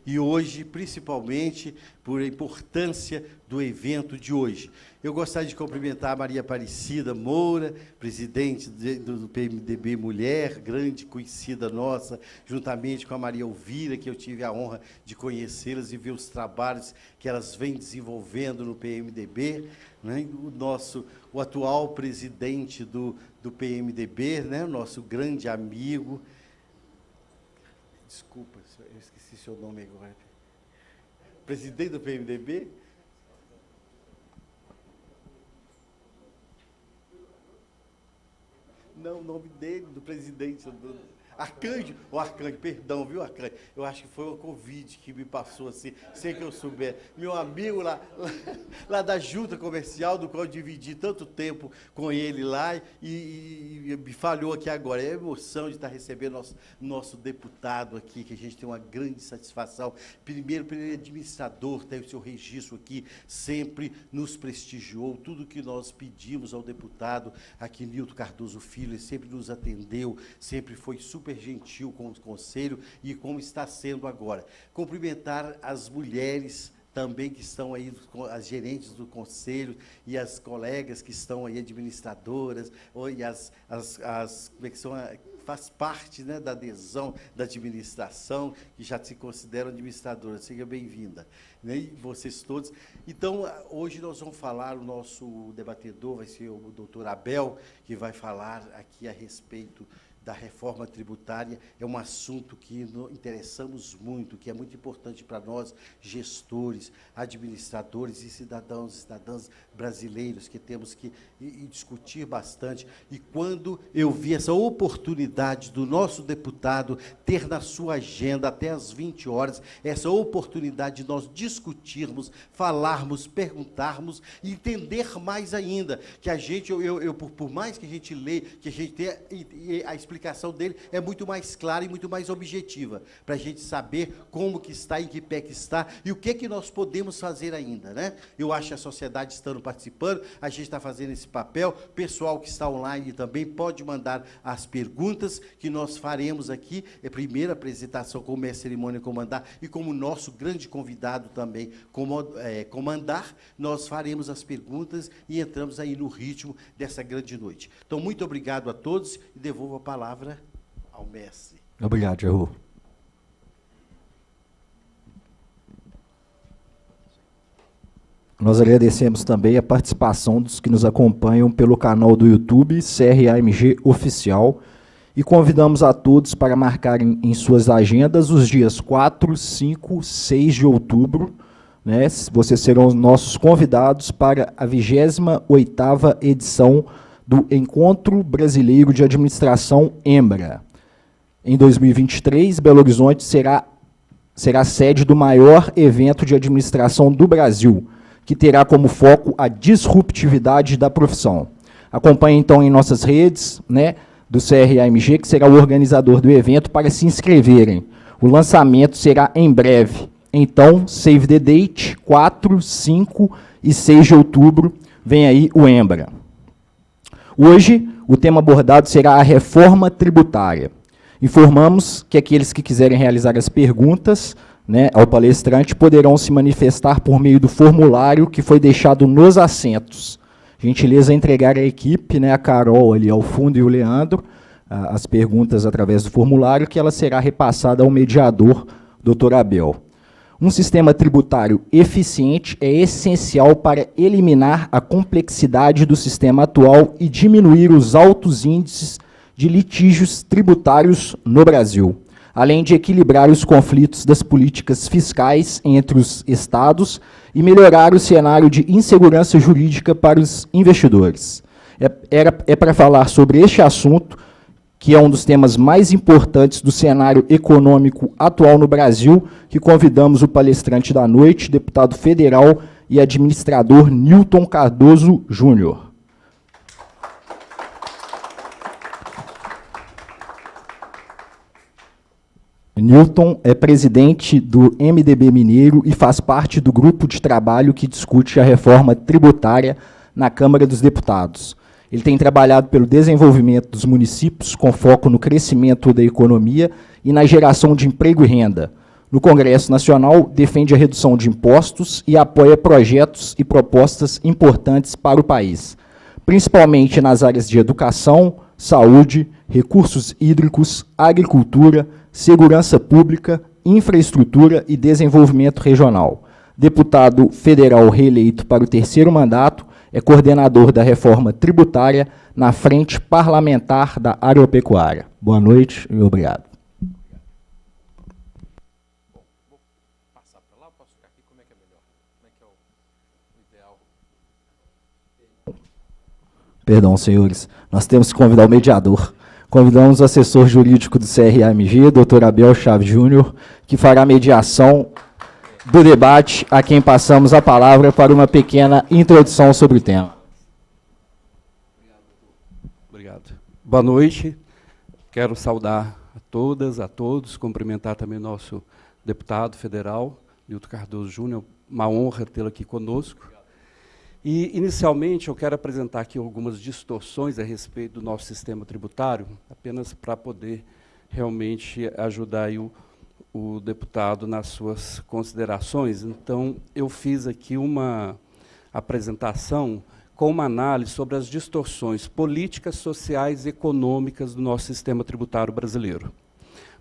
e hoje, principalmente, por a importância do evento de hoje. Eu gostaria de cumprimentar a Maria Aparecida Moura, presidente do PMDB Mulher, grande conhecida nossa, juntamente com a Maria Elvira, que eu tive a honra de conhecê-las e ver os trabalhos que elas vêm desenvolvendo no PMDB, né? O atual presidente do PMDB, né? Nosso grande amigo. Desculpa, eu esqueci seu nome agora. Presidente do PMDB? Não, o nome dele, do presidente, Arcanjo, o Arcanjo, perdão, viu, Arcanjo? Eu acho que foi o Covid que me passou assim, sem que eu souber. Meu amigo lá da Junta Comercial, do qual eu dividi tanto tempo com ele lá, e me falhou aqui agora. É a emoção de estar recebendo nosso deputado aqui, que a gente tem uma grande satisfação. Primeiro, pelo administrador, tem o seu registro aqui, sempre nos prestigiou. Tudo que nós pedimos ao deputado aqui, Nilton Cardoso Filho, ele sempre nos atendeu, sempre foi super gentil com o conselho e como está sendo agora. Cumprimentar as mulheres também que estão aí, as gerentes do conselho e as colegas que estão aí, administradoras, e como é que são, faz parte, né, da adesão da administração, que já se consideram administradoras. Seja bem-vinda, né, e vocês todos. Então, hoje nós vamos falar, o nosso debatedor vai ser o doutor Abel, que vai falar aqui a respeito da reforma tributária. É um assunto que nos interessamos muito, que é muito importante para nós, gestores, administradores e cidadãs brasileiros, que temos que discutir bastante. E quando eu vi essa oportunidade do nosso deputado ter na sua agenda, até às 20 horas, essa oportunidade de nós discutirmos, falarmos, perguntarmos e entender mais ainda, que a gente, por mais que a gente lê, que a gente tenha a explicação dele é muito mais clara e muito mais objetiva, para a gente saber como que está, em que pé que está, e o que nós podemos fazer ainda, né? Eu acho que a sociedade estando participando, a gente está fazendo esse papel, o pessoal que está online também pode mandar as perguntas que nós faremos aqui, é a primeira apresentação como é a cerimônia comandar, e como nosso grande convidado também comandar, nós faremos as perguntas e entramos aí no ritmo dessa grande noite. Então, muito obrigado a todos e devolvo a palavra ao mestre. Obrigado, Jair. Nós agradecemos também a participação dos que nos acompanham pelo canal do YouTube CRAMG Oficial e convidamos a todos para marcarem em suas agendas os dias 4, 5, 6 de outubro, né? Vocês serão nossos convidados para a 28ª edição do Encontro Brasileiro de Administração EMBRA. Em 2023, Belo Horizonte será sede do maior evento de administração do Brasil, que terá como foco a disruptividade da profissão. Acompanhe, então, em nossas redes, né, do CRAMG, que será o organizador do evento, para se inscreverem. O lançamento será em breve. Então, save the date, 4, 5 e 6 de outubro, vem aí o EMBRA. Hoje, o tema abordado será a reforma tributária. Informamos que aqueles que quiserem realizar as perguntas, né, ao palestrante poderão se manifestar por meio do formulário que foi deixado nos assentos. Gentileza entregar à equipe, né, a Carol ali ao fundo e o Leandro, as perguntas através do formulário, que ela será repassada ao mediador, Dr. Abel. Um sistema tributário eficiente é essencial para eliminar a complexidade do sistema atual e diminuir os altos índices de litígios tributários no Brasil, além de equilibrar os conflitos das políticas fiscais entre os estados e melhorar o cenário de insegurança jurídica para os investidores. É para falar sobre este assunto, que é um dos temas mais importantes do cenário econômico atual no Brasil, que convidamos o palestrante da noite, deputado federal e administrador Nilton Cardoso Júnior. Nilton é presidente do MDB Mineiro e faz parte do grupo de trabalho que discute a reforma tributária na Câmara dos Deputados. Ele tem trabalhado pelo desenvolvimento dos municípios, com foco no crescimento da economia e na geração de emprego e renda. No Congresso Nacional, defende a redução de impostos e apoia projetos e propostas importantes para o país, principalmente nas áreas de educação, saúde, recursos hídricos, agricultura, segurança pública, infraestrutura e desenvolvimento regional. Deputado federal reeleito para o 3º mandato, é coordenador da reforma tributária na Frente Parlamentar da Agropecuária. Boa noite e obrigado. Vou passar para lá, eu posso ficar aqui, como é que é melhor? Como é que é o ideal? Perdão, senhores, nós temos que convidar o mediador. Convidamos o assessor jurídico do CRAMG, doutor Abel Chaves Júnior, que fará a mediação do debate, a quem passamos a palavra para uma pequena introdução sobre o tema. Obrigado. Boa noite. Quero saudar a todas, a todos, cumprimentar também nosso deputado federal, Nilton Cardoso Júnior, uma honra tê-lo aqui conosco. E, inicialmente, eu quero apresentar aqui algumas distorções a respeito do nosso sistema tributário, apenas para poder realmente ajudar aí o deputado nas suas considerações. Então, eu fiz aqui uma apresentação com uma análise sobre as distorções políticas, sociais e econômicas do nosso sistema tributário brasileiro.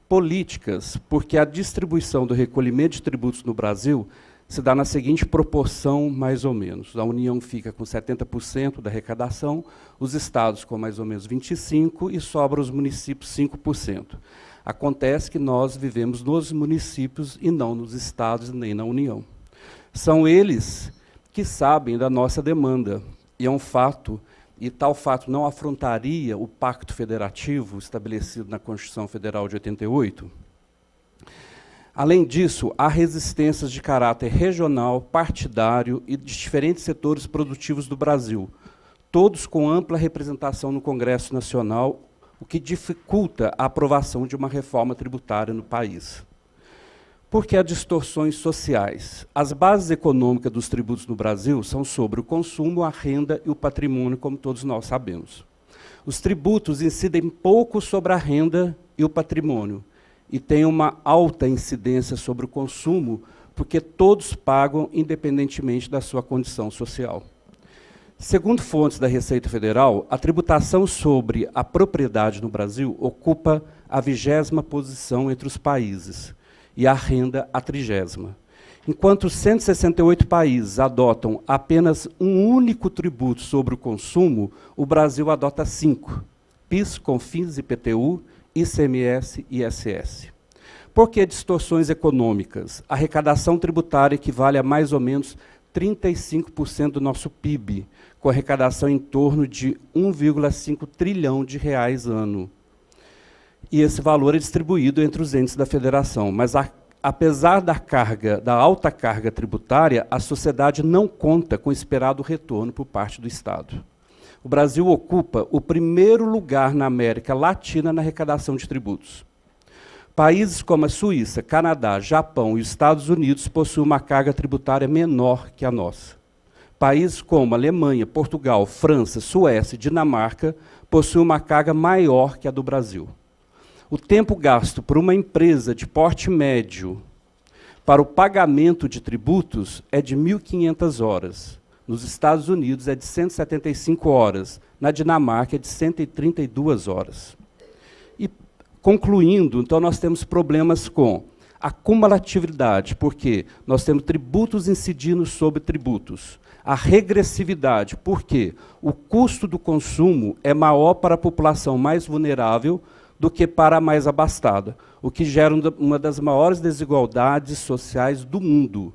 Políticas, porque a distribuição do recolhimento de tributos no Brasil se dá na seguinte proporção, mais ou menos. A União fica com 70% da arrecadação, os estados com mais ou menos 25% e sobra os municípios 5%. Acontece que nós vivemos nos municípios e não nos estados nem na União. São eles que sabem da nossa demanda, e é um fato, e tal fato não afrontaria o Pacto Federativo estabelecido na Constituição Federal de 88. Além disso, há resistências de caráter regional, partidário e de diferentes setores produtivos do Brasil, todos com ampla representação no Congresso Nacional, o que dificulta a aprovação de uma reforma tributária no país. Porque há distorções sociais. As bases econômicas dos tributos no Brasil são sobre o consumo, a renda e o patrimônio, como todos nós sabemos. Os tributos incidem pouco sobre a renda e o patrimônio, e tem uma alta incidência sobre o consumo, porque todos pagam independentemente da sua condição social. Segundo fontes da Receita Federal, a tributação sobre a propriedade no Brasil ocupa a 20ª posição entre os países, e a renda a 30ª. Enquanto 168 países adotam apenas um único tributo sobre o consumo, o Brasil adota 5, PIS, CONFINS, IPTU, ICMS e ISS. Por que distorções econômicas? A arrecadação tributária equivale a mais ou menos 35% do nosso PIB, com arrecadação em torno de 1,5 trilhão de reais ano. E esse valor é distribuído entre os entes da federação. Mas, apesar da alta carga tributária, a sociedade não conta com o esperado retorno por parte do Estado. O Brasil ocupa o 1º lugar na América Latina na arrecadação de tributos. Países como a Suíça, Canadá, Japão e os Estados Unidos possuem uma carga tributária menor que a nossa. Países como Alemanha, Portugal, França, Suécia e Dinamarca possuem uma carga maior que a do Brasil. O tempo gasto por uma empresa de porte médio para o pagamento de tributos é de 1.500 horas. Nos Estados Unidos é de 175 horas, na Dinamarca é de 132 horas. E, concluindo, então nós temos problemas com a cumulatividade, porque nós temos tributos incidindo sobre tributos. A regressividade, porque o custo do consumo é maior para a população mais vulnerável do que para a mais abastada, o que gera uma das maiores desigualdades sociais do mundo.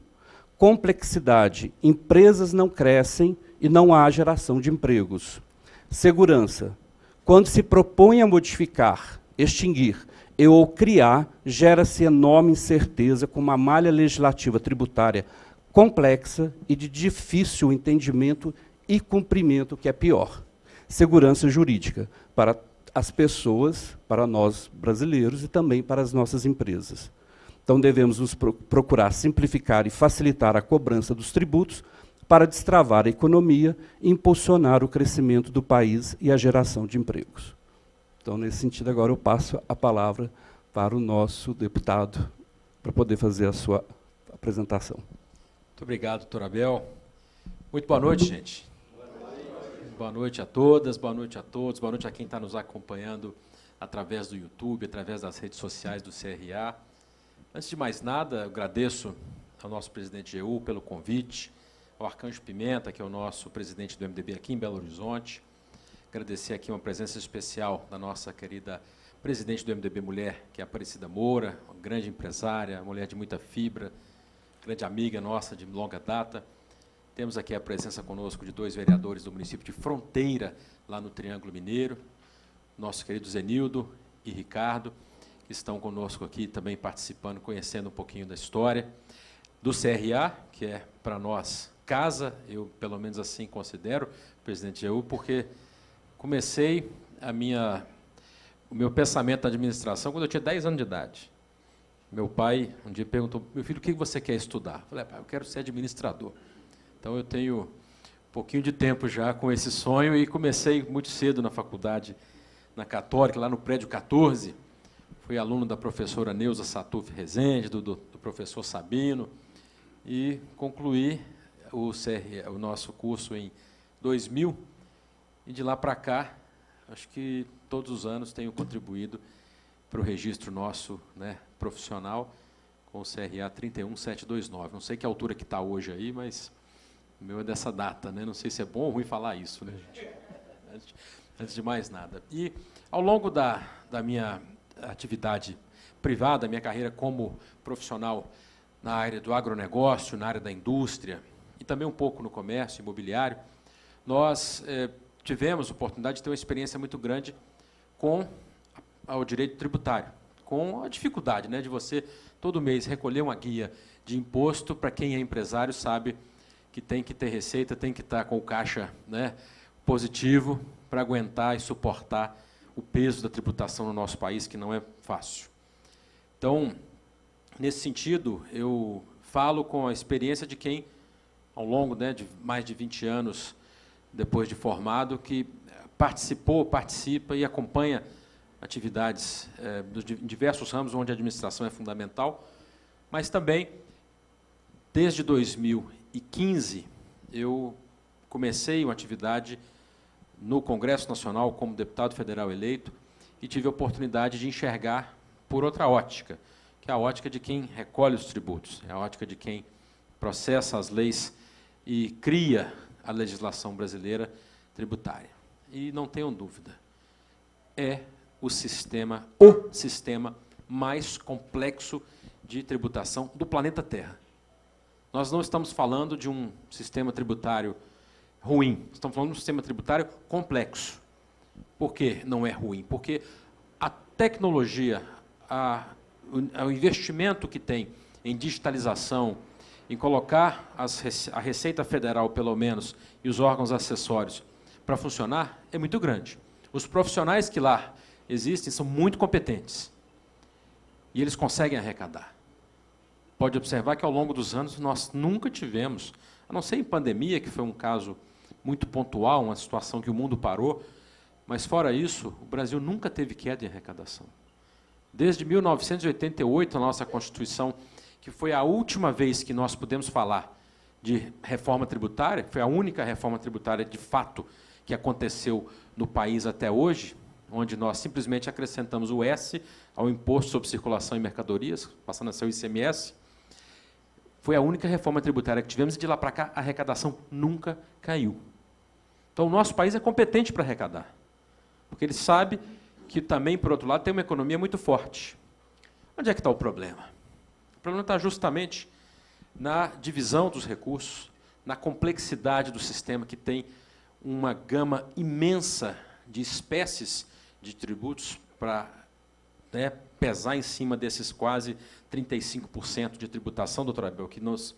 Complexidade. Empresas não crescem e não há geração de empregos. Segurança. Quando se propõe a modificar, extinguir ou criar, gera-se enorme incerteza com uma malha legislativa tributária complexa e de difícil entendimento e cumprimento, que é pior. Segurança jurídica para as pessoas, para nós brasileiros e também para as nossas empresas. Então, devemos nos procurar simplificar e facilitar a cobrança dos tributos para destravar a economia e impulsionar o crescimento do país e a geração de empregos. Então, nesse sentido, agora eu passo a palavra para o nosso deputado para poder fazer a sua apresentação. Muito obrigado, doutor Abel. Muito boa noite, gente. Boa noite a todas, boa noite a todos, boa noite a quem está nos acompanhando através do YouTube, através das redes sociais do CRA. Antes de mais nada, eu agradeço ao nosso presidente Jeú pelo convite, ao Arcanjo Pimenta, que é o nosso presidente do MDB aqui em Belo Horizonte. Agradecer aqui uma presença especial da nossa querida presidente do MDB Mulher, que é a Aparecida Moura, uma grande empresária, mulher de muita fibra, grande amiga nossa de longa data. Temos aqui a presença conosco de 2 vereadores do município de Fronteira, lá no Triângulo Mineiro, nosso querido Zenildo e Ricardo, que estão conosco aqui também participando, conhecendo um pouquinho da história do CRA, que é, para nós, casa, eu pelo menos assim considero, presidente Jeú, porque comecei o meu pensamento na administração quando eu tinha 10 anos de idade. Meu pai um dia perguntou: meu filho, o que você quer estudar? Eu falei: pai, eu quero ser administrador. Então, eu tenho um pouquinho de tempo já com esse sonho e comecei muito cedo na faculdade, na Católica, lá no prédio 14. Fui aluno da professora Neuza Satuf Rezende, do professor Sabino, e concluí o nosso curso em 2000. E de lá para cá, acho que todos os anos tenho contribuído para o registro nosso, né, profissional, com o CRA 31729. Não sei que altura que está hoje aí, mas o meu é dessa data, né? Não sei se é bom ou ruim falar isso, né, gente? Antes de mais nada. E, ao longo da minha atividade privada, minha carreira como profissional na área do agronegócio, na área da indústria, e também um pouco no comércio imobiliário, nós tivemos a oportunidade de ter uma experiência muito grande com o direito tributário, com a dificuldade, né, de você, todo mês, recolher uma guia de imposto. Para quem é empresário sabe que tem que ter receita, tem que estar com o caixa, né, positivo para aguentar e suportar o peso da tributação no nosso país, que não é fácil. Então, nesse sentido, eu falo com a experiência de quem, ao longo, né, de mais de 20 anos depois de formado, que participa e acompanha atividades em diversos ramos onde a administração é fundamental, mas também, desde 2015, eu comecei uma atividade no Congresso Nacional como deputado federal eleito e tive a oportunidade de enxergar por outra ótica, que é a ótica de quem recolhe os tributos, é a ótica de quem processa as leis e cria a legislação brasileira tributária. E não tenham dúvida, é o sistema mais complexo de tributação do planeta Terra. Nós não estamos falando de um sistema tributário ruim, estamos falando de um sistema tributário complexo. Por que não é ruim? Porque a tecnologia, o investimento que tem em digitalização, em colocar a Receita Federal, pelo menos, e os órgãos acessórios para funcionar, é muito grande. Os profissionais que lá existem são muito competentes. E eles conseguem arrecadar. Pode observar que, ao longo dos anos, nós nunca tivemos, a não ser em pandemia, que foi um caso muito pontual, uma situação que o mundo parou, mas, fora isso, o Brasil nunca teve queda em arrecadação. Desde 1988, a nossa Constituição, que foi a última vez que nós pudemos falar de reforma tributária, foi a única reforma tributária, de fato, que aconteceu no país até hoje, onde nós simplesmente acrescentamos o S ao Imposto sobre Circulação e Mercadorias, passando a ser o ICMS. Foi a única reforma tributária que tivemos, e de lá para cá a arrecadação nunca caiu. Então, o nosso país é competente para arrecadar, porque ele sabe que também, por outro lado, tem uma economia muito forte. Onde é que está o problema? O problema está justamente na divisão dos recursos, na complexidade do sistema, que tem uma gama imensa de espécies de tributos para, né, pesar em cima desses quase 35% de tributação, doutor Abel, que nos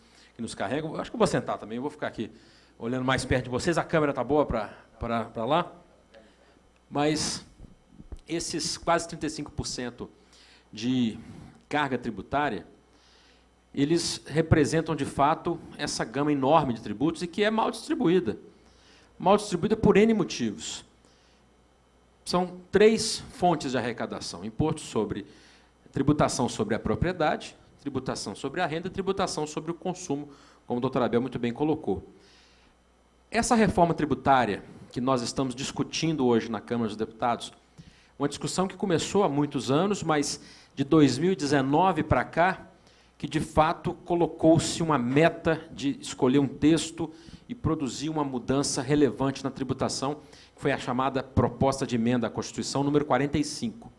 carregam. Acho que eu vou sentar também, eu vou ficar aqui olhando mais perto de vocês. A câmera está boa para lá? Mas esses quase 35% de carga tributária, eles representam, de fato, essa gama enorme de tributos e que é mal distribuída. Mal distribuída por N motivos. São 3 fontes de arrecadação: imposto sobre tributação sobre a propriedade, tributação sobre a renda e tributação sobre o consumo, como o doutor Abel muito bem colocou. Essa reforma tributária que nós estamos discutindo hoje na Câmara dos Deputados, uma discussão que começou há muitos anos, mas de 2019 para cá, que de fato colocou-se uma meta de escolher um texto e produzir uma mudança relevante na tributação, que foi a chamada proposta de emenda à Constituição número 45.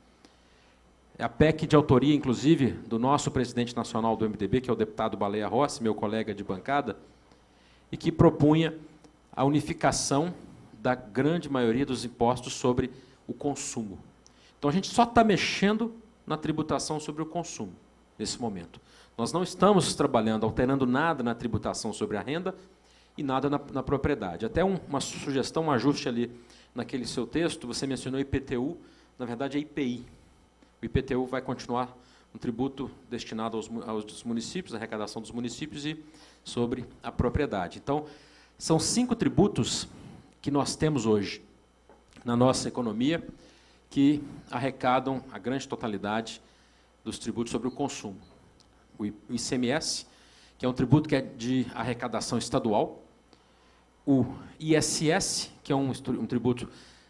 É a PEC de autoria, inclusive, do nosso presidente nacional do MDB, que é o deputado Baleia Rossi, meu colega de bancada, e que propunha a unificação da grande maioria dos impostos sobre o consumo. Então, a gente só está mexendo na tributação sobre o consumo, nesse momento. Nós não estamos trabalhando, alterando nada na tributação sobre a renda e nada na propriedade. Até uma sugestão, um ajuste ali naquele seu texto, você mencionou IPTU, na verdade é IPI. O IPTU vai continuar um tributo destinado aos municípios, à arrecadação dos municípios e sobre a propriedade. Então, são 5 tributos que nós temos hoje na nossa economia que arrecadam a grande totalidade dos tributos sobre o consumo. O ICMS, que é um tributo que é de arrecadação estadual, o ISS, que é um tributo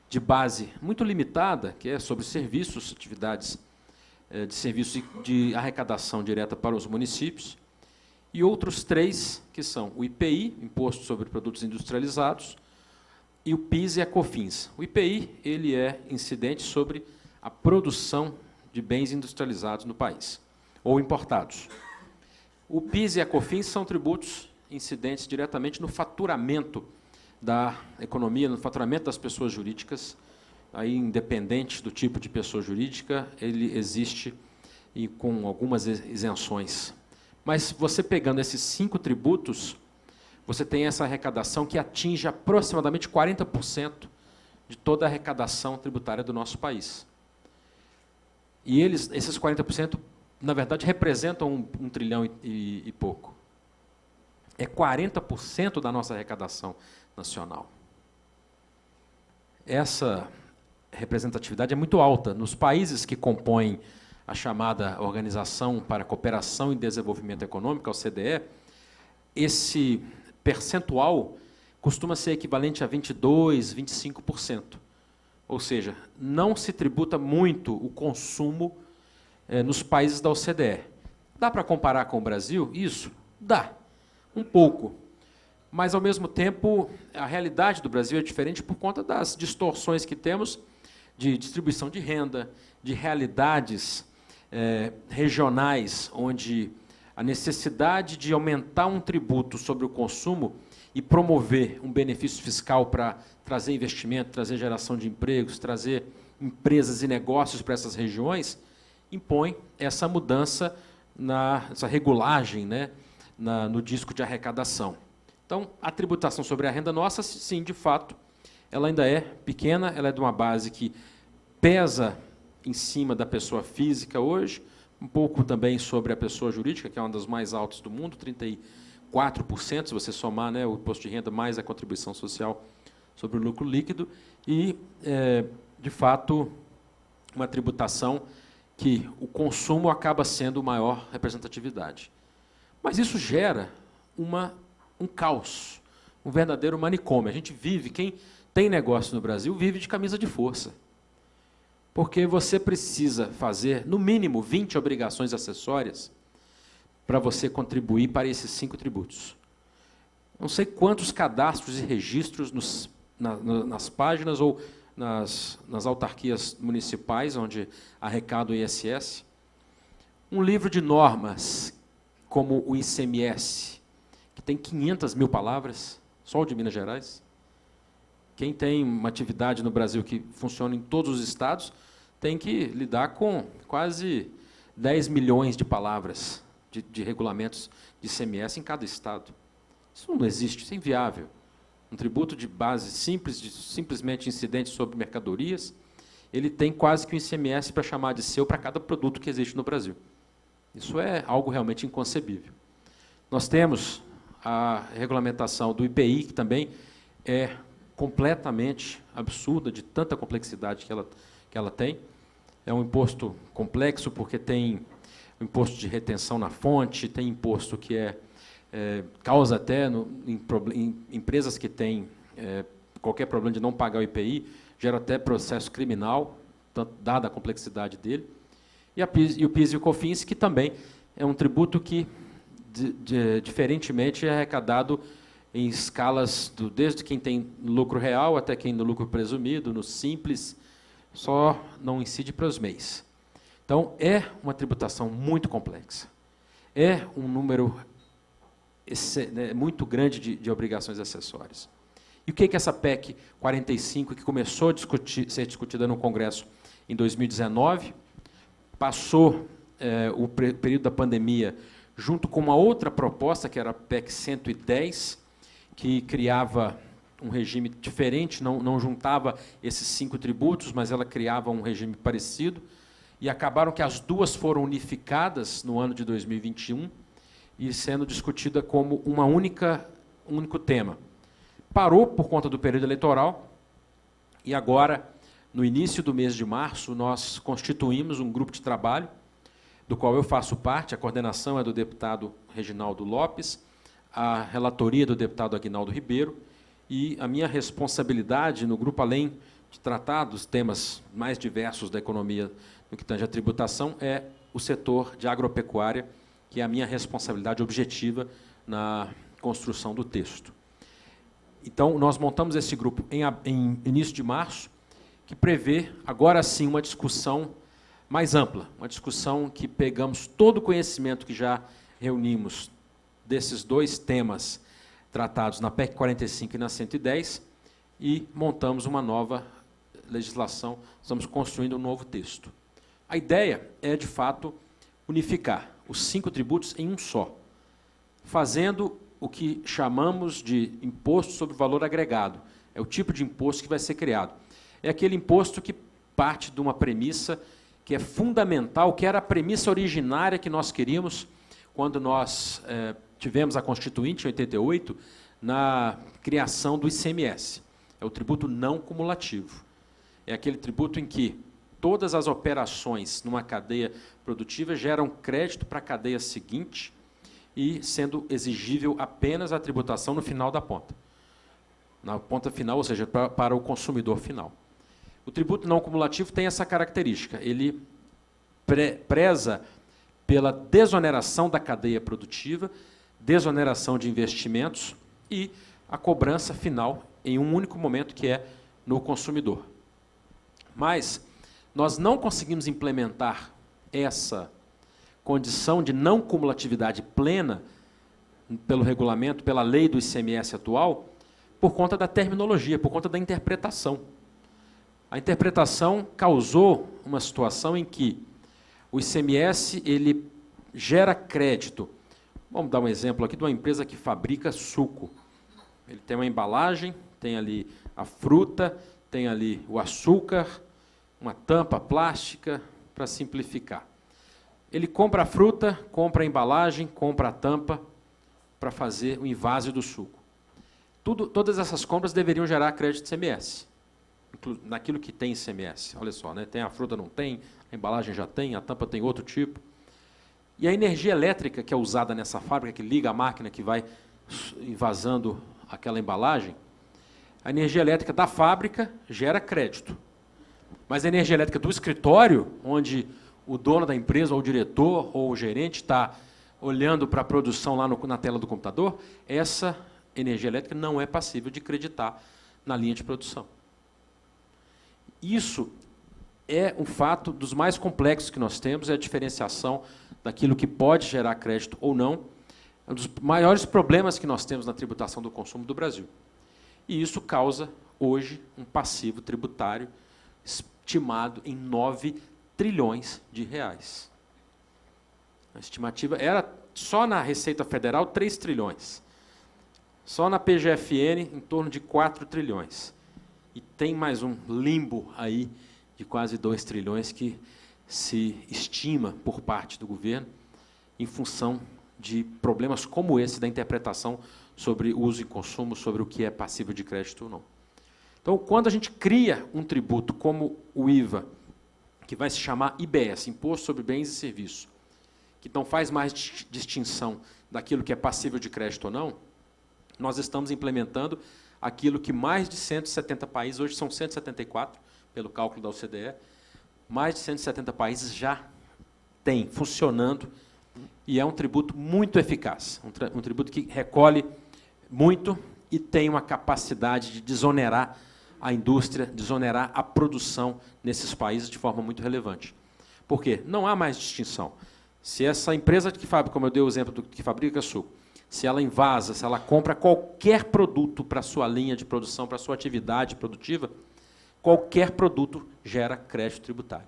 de base muito limitada, que é sobre serviços, atividades de serviços de arrecadação direta para os municípios, e outros 3, que são o IPI, Imposto sobre Produtos Industrializados, e o PIS e a COFINS. O IPI ele é incidente sobre a produção de bens industrializados no país, ou importados. O PIS e a COFINS são tributos incidentes diretamente no faturamento da economia, no faturamento das pessoas jurídicas, aí, independente do tipo de pessoa jurídica, ele existe e com algumas isenções. Mas você pegando esses 5 tributos, você tem essa arrecadação que atinge aproximadamente 40% de toda a arrecadação tributária do nosso país. E esses 40%, na verdade, representam 1 trilhão e pouco. É 40% da nossa arrecadação nacional. Essa representatividade é muito alta. Nos países que compõem a chamada Organização para a Cooperação e Desenvolvimento Econômico, a OCDE, esse percentual costuma ser equivalente a 22%, 25%. Ou seja, não se tributa muito o consumo nos países da OCDE. Dá para comparar com o Brasil? Isso? Dá. Um pouco. Mas, ao mesmo tempo, a realidade do Brasil é diferente por conta das distorções que temos de distribuição de renda, de realidades regionais, onde a necessidade de aumentar um tributo sobre o consumo e promover um benefício fiscal para trazer investimento, trazer geração de empregos, trazer empresas e negócios para essas regiões, impõe essa mudança, essa regulagem, né, no disco de arrecadação. Então, a tributação sobre a renda nossa, sim, de fato, ela ainda é pequena, ela é de uma base que pesa em cima da pessoa física hoje, um pouco também sobre a pessoa jurídica, que é uma das mais altas do mundo, 34%, se você somar, né, o imposto de renda mais a contribuição social sobre o lucro líquido, e, de fato, uma tributação que o consumo acaba sendo maior representatividade. Mas isso gera um caos, um verdadeiro manicômio. A gente vive, quem tem negócio no Brasil, vive de camisa de força. Porque você precisa fazer, no mínimo, 20 obrigações acessórias para você contribuir para esses 5 tributos. Não sei quantos cadastros e registros nas páginas ou nas autarquias municipais, onde arrecada o ISS. Um livro de normas, como o ICMS, que tem 500 mil palavras, só o de Minas Gerais. Quem tem uma atividade no Brasil que funciona em todos os estados, tem que lidar com quase 10 milhões de palavras de regulamentos de ICMS em cada estado. Isso não existe, isso é inviável. Um tributo de base simples, simplesmente incidente sobre mercadorias, ele tem quase que um ICMS para chamar de seu para cada produto que existe no Brasil. Isso é algo realmente inconcebível. Nós temos a regulamentação do IPI, que também é completamente absurda, de tanta complexidade que ela tem. É um imposto complexo porque tem o imposto de retenção na fonte, tem imposto que causa até em empresas que têm qualquer problema de não pagar o IPI, gera até processo criminal, dada a complexidade dele. E o PIS e o COFINS, que também é um tributo que, diferentemente, é arrecadado em escalas desde quem tem lucro real até quem no lucro presumido, no simples, só não incide para os MEIs. Então, é uma tributação muito complexa. É um número muito grande de obrigações acessórias. E o que é essa PEC 45, que começou a ser discutida no Congresso em 2019, passou o período da pandemia junto com uma outra proposta, que era a PEC 110, que criava um regime diferente, não juntava esses 5 tributos, mas ela criava um regime parecido, e acabaram que as duas foram unificadas no ano de 2021 e sendo discutida como um único tema. Parou por conta do período eleitoral e agora, no início do mês de março, nós constituímos um grupo de trabalho, do qual eu faço parte. A coordenação é do deputado Reginaldo Lopes, a relatoria do deputado Aguinaldo Ribeiro, e a minha responsabilidade no grupo, além de tratar dos temas mais diversos da economia no que tange à tributação, é o setor de agropecuária, que é a minha responsabilidade objetiva na construção do texto. Então, nós montamos esse grupo em início de março, que prevê, agora sim, uma discussão mais ampla, uma discussão que pegamos todo o conhecimento que já reunimos desses 2 temas tratados na PEC 45 e na 110 e montamos uma nova legislação, estamos construindo um novo texto. A ideia é, de fato, unificar os 5 tributos em um só, fazendo o que chamamos de imposto sobre valor agregado. É o tipo de imposto que vai ser criado. É aquele imposto que parte de uma premissa que é fundamental, que era a premissa originária que nós queríamos quando nós tivemos a Constituinte, em 88, na criação do ICMS. É o tributo não cumulativo. É aquele tributo em que todas as operações numa cadeia produtiva geram crédito para a cadeia seguinte e sendo exigível apenas a tributação no final da ponta. Na ponta final, ou seja, para o consumidor final. O tributo não cumulativo tem essa característica. Ele preza pela desoneração da cadeia produtiva, desoneração de investimentos e a cobrança final em um único momento, que é no consumidor. Mas nós não conseguimos implementar essa condição de não cumulatividade plena pelo regulamento, pela lei do ICMS atual, por conta da terminologia, por conta da interpretação. A interpretação causou uma situação em que o ICMS ele gera crédito. Vamos dar um exemplo aqui de uma empresa que fabrica suco. Ele tem uma embalagem, tem ali a fruta, tem ali o açúcar, uma tampa plástica, para simplificar. Ele compra a fruta, compra a embalagem, compra a tampa para fazer o invase do suco. Todas essas compras deveriam gerar crédito de ICMS, naquilo que tem ICMS. Olha só, né? Tem a fruta, não tem, a embalagem já tem, a tampa tem outro tipo. E a energia elétrica que é usada nessa fábrica, que liga a máquina que vai invasando aquela embalagem, a energia elétrica da fábrica gera crédito. Mas a energia elétrica do escritório, onde o dono da empresa, ou o diretor, ou o gerente está olhando para a produção lá na tela do computador, essa energia elétrica não é passível de creditar na linha de produção. Isso é um fato dos mais complexos que nós temos, é a diferenciação daquilo que pode gerar crédito ou não, é um dos maiores problemas que nós temos na tributação do consumo do Brasil. E isso causa, hoje, um passivo tributário estimado em 9 trilhões de reais. A estimativa era, só na Receita Federal, 3 trilhões. Só na PGFN, em torno de 4 trilhões. E tem mais um limbo aí de quase 2 trilhões que se estima por parte do governo em função de problemas como esse da interpretação sobre uso e consumo, sobre o que é passível de crédito ou não. Então, quando a gente cria um tributo como o IVA, que vai se chamar IBS, Imposto sobre Bens e Serviços, que não faz mais distinção daquilo que é passível de crédito ou não, nós estamos implementando aquilo que mais de 170 países, hoje são 174, pelo cálculo da OCDE, mais de 170 países já têm funcionando, e é um tributo muito eficaz, um tributo que recolhe muito e tem uma capacidade de desonerar a indústria, desonerar a produção nesses países de forma muito relevante. Por quê? Não há mais distinção. Se essa empresa que fabrica, como eu dei o exemplo do que fabrica suco, se ela invasa, se ela compra qualquer produto para a sua linha de produção, para a sua atividade produtiva, qualquer produto gera crédito tributário.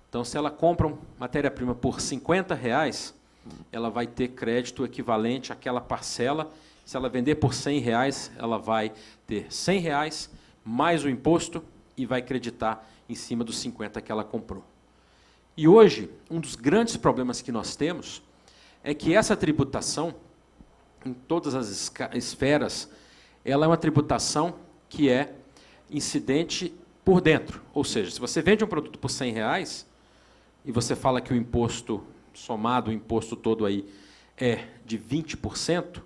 Então, se ela compra uma matéria-prima por R$50, ela vai ter crédito equivalente àquela parcela. Se ela vender por R$100, ela vai ter R$100 mais o imposto e vai creditar em cima dos 50 que ela comprou. E hoje, um dos grandes problemas que nós temos é que essa tributação, em todas as esferas, ela é uma tributação que é incidente por dentro. Ou seja, se você vende um produto por R$100 e você fala que o imposto somado, o imposto todo aí, é de 20%,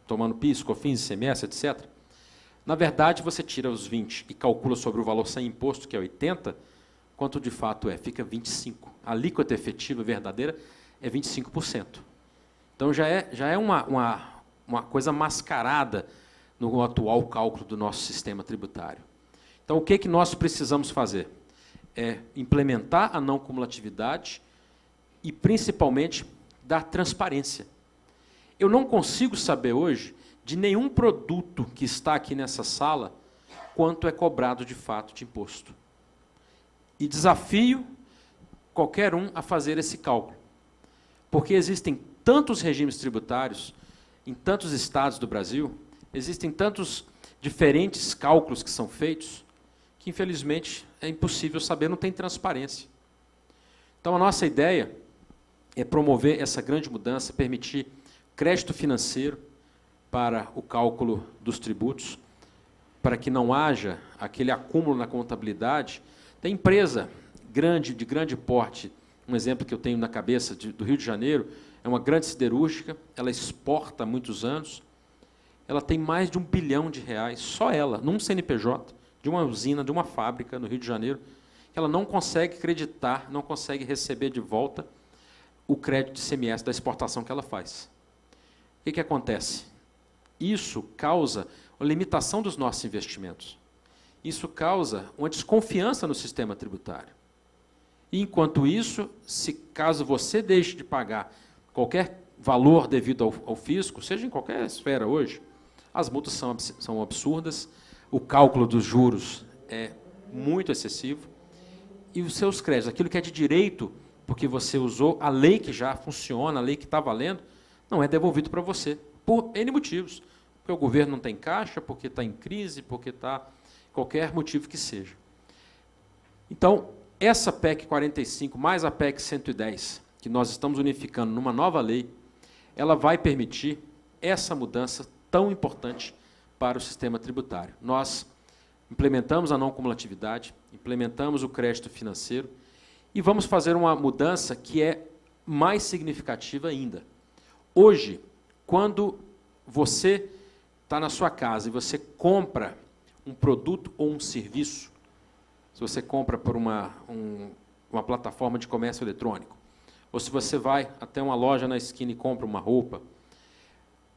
tomando PIS, COFINS, ICMS, etc., na verdade, você tira os 20 e calcula sobre o valor sem imposto, que é 80, quanto de fato é? Fica 25. A alíquota efetiva verdadeira é 25%. Então, já é uma coisa mascarada no atual cálculo do nosso sistema tributário. Então, o que nós precisamos fazer? É implementar a não cumulatividade e, principalmente, dar transparência. Eu não consigo saber hoje de nenhum produto que está aqui nessa sala quanto é cobrado de fato de imposto. E desafio qualquer um a fazer esse cálculo. Porque existem tantos regimes tributários em tantos estados do Brasil, existem tantos diferentes cálculos que são feitos, que, infelizmente, é impossível saber, não tem transparência. Então, a nossa ideia é promover essa grande mudança, permitir crédito financeiro para o cálculo dos tributos, para que não haja aquele acúmulo na contabilidade. Tem empresa grande, de grande porte, um exemplo que eu tenho na cabeça do Rio de Janeiro, é uma grande siderúrgica, ela exporta há muitos anos, ela tem mais de R$1 bilhão, só ela, num CNPJ, de uma usina, de uma fábrica no Rio de Janeiro, que ela não consegue creditar, não consegue receber de volta o crédito de ICMS da exportação que ela faz. O que acontece? Isso causa a limitação dos nossos investimentos. Isso causa uma desconfiança no sistema tributário. E, enquanto isso, caso você deixe de pagar qualquer valor devido ao fisco, seja em qualquer esfera hoje, as multas são absurdas, o cálculo dos juros é muito excessivo, e os seus créditos, aquilo que é de direito, porque você usou a lei que já funciona, a lei que está valendo, não é devolvido para você, por N motivos. Porque o governo não tem caixa, porque está em crise, porque está qualquer motivo que seja. Então, essa PEC 45, mais a PEC 110, que nós estamos unificando numa nova lei, ela vai permitir essa mudança tão importante para o sistema tributário. Nós implementamos a não cumulatividade, implementamos o crédito financeiro e vamos fazer uma mudança que é mais significativa ainda. Hoje, quando você está na sua casa e você compra um produto ou um serviço, se você compra por uma plataforma de comércio eletrônico, ou se você vai até uma loja na esquina e compra uma roupa,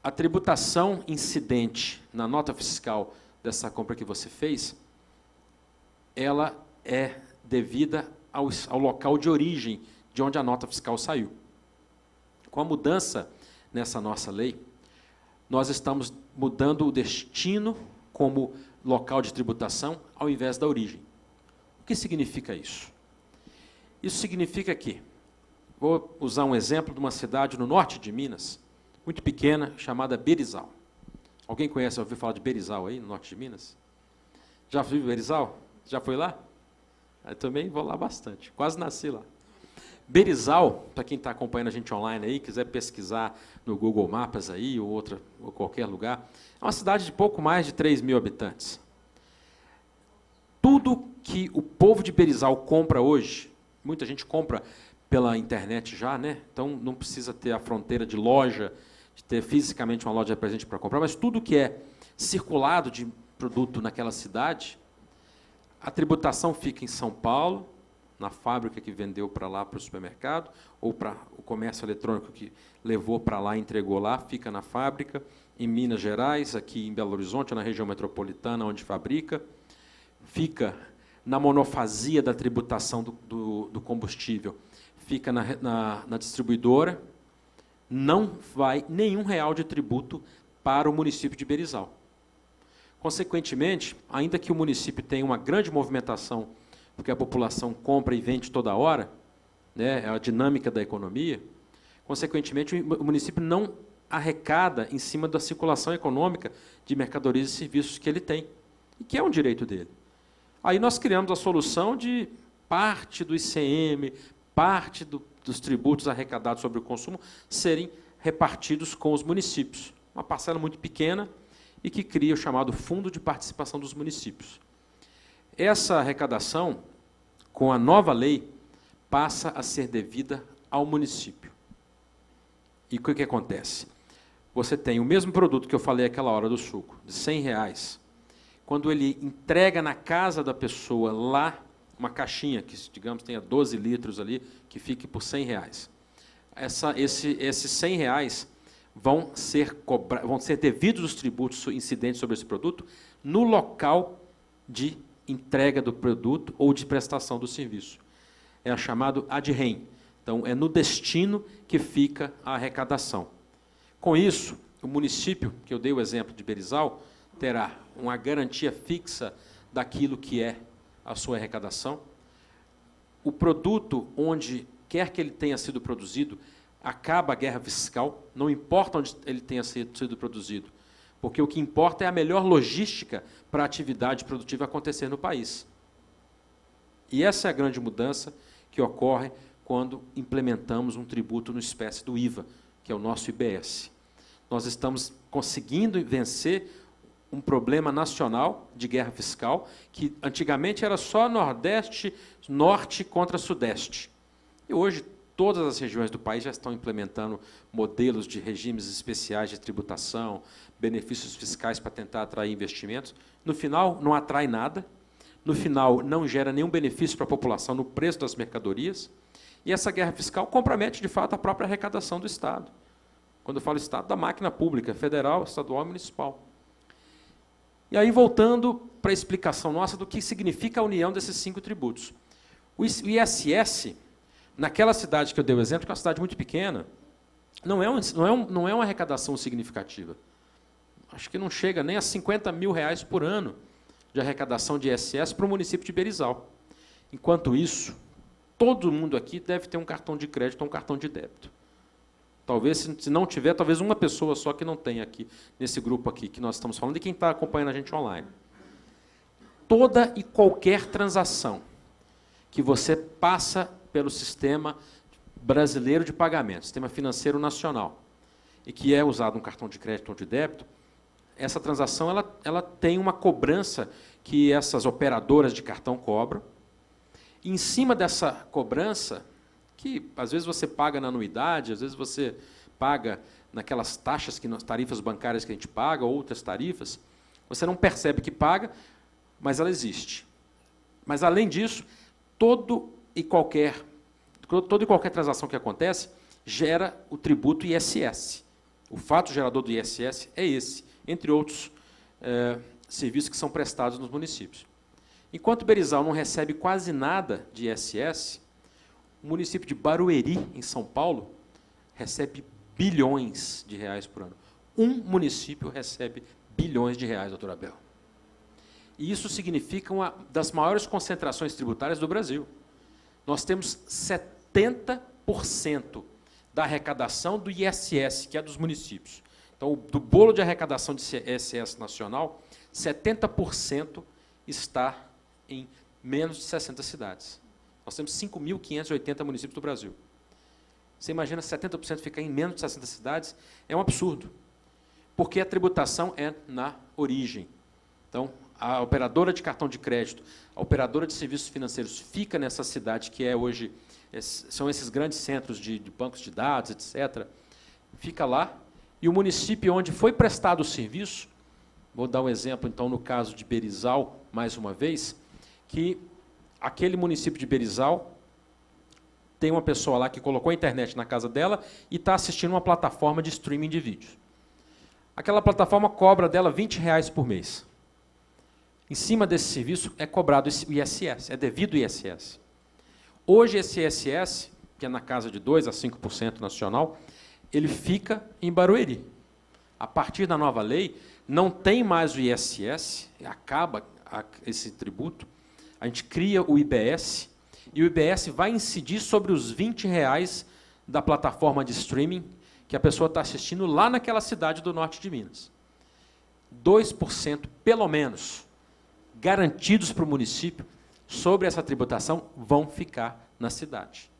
a tributação incidente na nota fiscal dessa compra que você fez, ela é devida ao local de origem de onde a nota fiscal saiu. Com a mudança nessa nossa lei, nós estamos mudando o destino como local de tributação ao invés da origem. O que significa isso? Isso significa que, vou usar um exemplo de uma cidade no norte de Minas, muito pequena, chamada Berizal. Alguém conhece, ouviu falar de Berizal aí, no norte de Minas? Já viu Berizal? Já foi lá? Eu também vou lá bastante, quase nasci lá. Berizal, para quem está acompanhando a gente online aí, quiser pesquisar no Google Maps aí, ou qualquer lugar, é uma cidade de pouco mais de 3 mil habitantes. Tudo que o povo de Berizal compra hoje, muita gente compra pela internet já, né? Então não precisa ter a fronteira de loja, de ter fisicamente uma loja presente para comprar, mas tudo que é circulado de produto naquela cidade, a tributação fica em São Paulo, na fábrica que vendeu para lá, para o supermercado, ou para o comércio eletrônico que levou para lá e entregou lá, fica na fábrica, em Minas Gerais, aqui em Belo Horizonte, na região metropolitana, onde fabrica, fica na monofasia da tributação do combustível, fica na distribuidora, não vai nenhum real de tributo para o município de Berizal. Consequentemente, ainda que o município tenha uma grande movimentação, porque a população compra e vende toda hora, né, é a dinâmica da economia, consequentemente, o município não arrecada em cima da circulação econômica de mercadorias e serviços que ele tem, e que é um direito dele. Aí nós criamos a solução de parte do ICM, parte dos tributos arrecadados sobre o consumo serem repartidos com os municípios. Uma parcela muito pequena e que cria o chamado Fundo de Participação dos Municípios. Essa arrecadação, com a nova lei, passa a ser devida ao município. E o que acontece? Você tem o mesmo produto que eu falei aquela hora do suco, de R$100, quando ele entrega na casa da pessoa lá, uma caixinha que, digamos, tenha 12 litros ali, que fique por R$100. Esses R$100 vão ser devidos os tributos incidentes sobre esse produto no local de entrega do produto ou de prestação do serviço. É chamado ad rem. Então, é no destino que fica a arrecadação. Com isso, o município, que eu dei o exemplo de Berizal, terá uma garantia fixa daquilo que é a sua arrecadação. O produto, onde quer que ele tenha sido produzido, acaba a guerra fiscal, não importa onde ele tenha sido produzido, porque o que importa é a melhor logística para a atividade produtiva acontecer no país. E essa é a grande mudança que ocorre quando implementamos um tributo no espécie do IVA, que é o nosso IBS. Nós estamos conseguindo vencer um problema nacional de guerra fiscal, que antigamente era só Nordeste, Norte contra Sudeste. E hoje todas as regiões do país já estão implementando modelos de regimes especiais de tributação, benefícios fiscais para tentar atrair investimentos. No final, não atrai nada. No final, não gera nenhum benefício para a população no preço das mercadorias. E essa guerra fiscal compromete, de fato, a própria arrecadação do Estado. Quando eu falo Estado, da máquina pública, federal, estadual e municipal. E aí, voltando para a explicação nossa do que significa a união desses 5 tributos. O ISS, naquela cidade que eu dei o exemplo, que é uma cidade muito pequena, não é uma arrecadação significativa. Acho que não chega nem a R$50 mil por ano de arrecadação de ISS para o município de Berizal. Enquanto isso, todo mundo aqui deve ter um cartão de crédito ou um cartão de débito. Talvez, se não tiver, talvez uma pessoa só que não tenha aqui, nesse grupo aqui que nós estamos falando, e quem está acompanhando a gente online. Toda e qualquer transação que você passa pelo sistema brasileiro de pagamento, sistema financeiro nacional, e que é usado um cartão de crédito ou de débito, essa transação ela tem uma cobrança que essas operadoras de cartão cobram. E em cima dessa cobrança, que às vezes você paga na anuidade, às vezes você paga naquelas taxas, tarifas bancárias que a gente paga, outras tarifas, você não percebe que paga, mas ela existe. Mas, além disso, toda e qualquer transação que acontece gera o tributo ISS. O fato gerador do ISS é esse, entre outros serviços que são prestados nos municípios. Enquanto Berizal não recebe quase nada de ISS, o município de Barueri, em São Paulo, recebe bilhões de reais por ano. Um município recebe bilhões de reais, doutor Abel. E isso significa uma das maiores concentrações tributárias do Brasil. Nós temos 70% da arrecadação do ISS, que é dos municípios. Então, do bolo de arrecadação de ISS nacional, 70% está em menos de 60 cidades. Nós temos 5.580 municípios do Brasil. Você imagina 70% ficar em menos de 60 cidades? É um absurdo. Porque a tributação é na origem. Então, a operadora de cartão de crédito, a operadora de serviços financeiros fica nessa cidade que é hoje são esses grandes centros de bancos de dados, etc., fica lá, e o município onde foi prestado o serviço, vou dar um exemplo, então, no caso de Berizal, mais uma vez, que aquele município de Berizal tem uma pessoa lá que colocou a internet na casa dela e está assistindo uma plataforma de streaming de vídeos. Aquela plataforma cobra dela R$20 por mês. Em cima desse serviço é cobrado o ISS, é devido o ISS. Hoje esse ISS, que é na casa de 2% a 5% nacional, ele fica em Barueri. A partir da nova lei, não tem mais o ISS, acaba esse tributo, a gente cria o IBS, e o IBS vai incidir sobre os R$20 da plataforma de streaming que a pessoa está assistindo lá naquela cidade do norte de Minas. 2%, pelo menos, garantidos para o município sobre essa tributação vão ficar na cidade.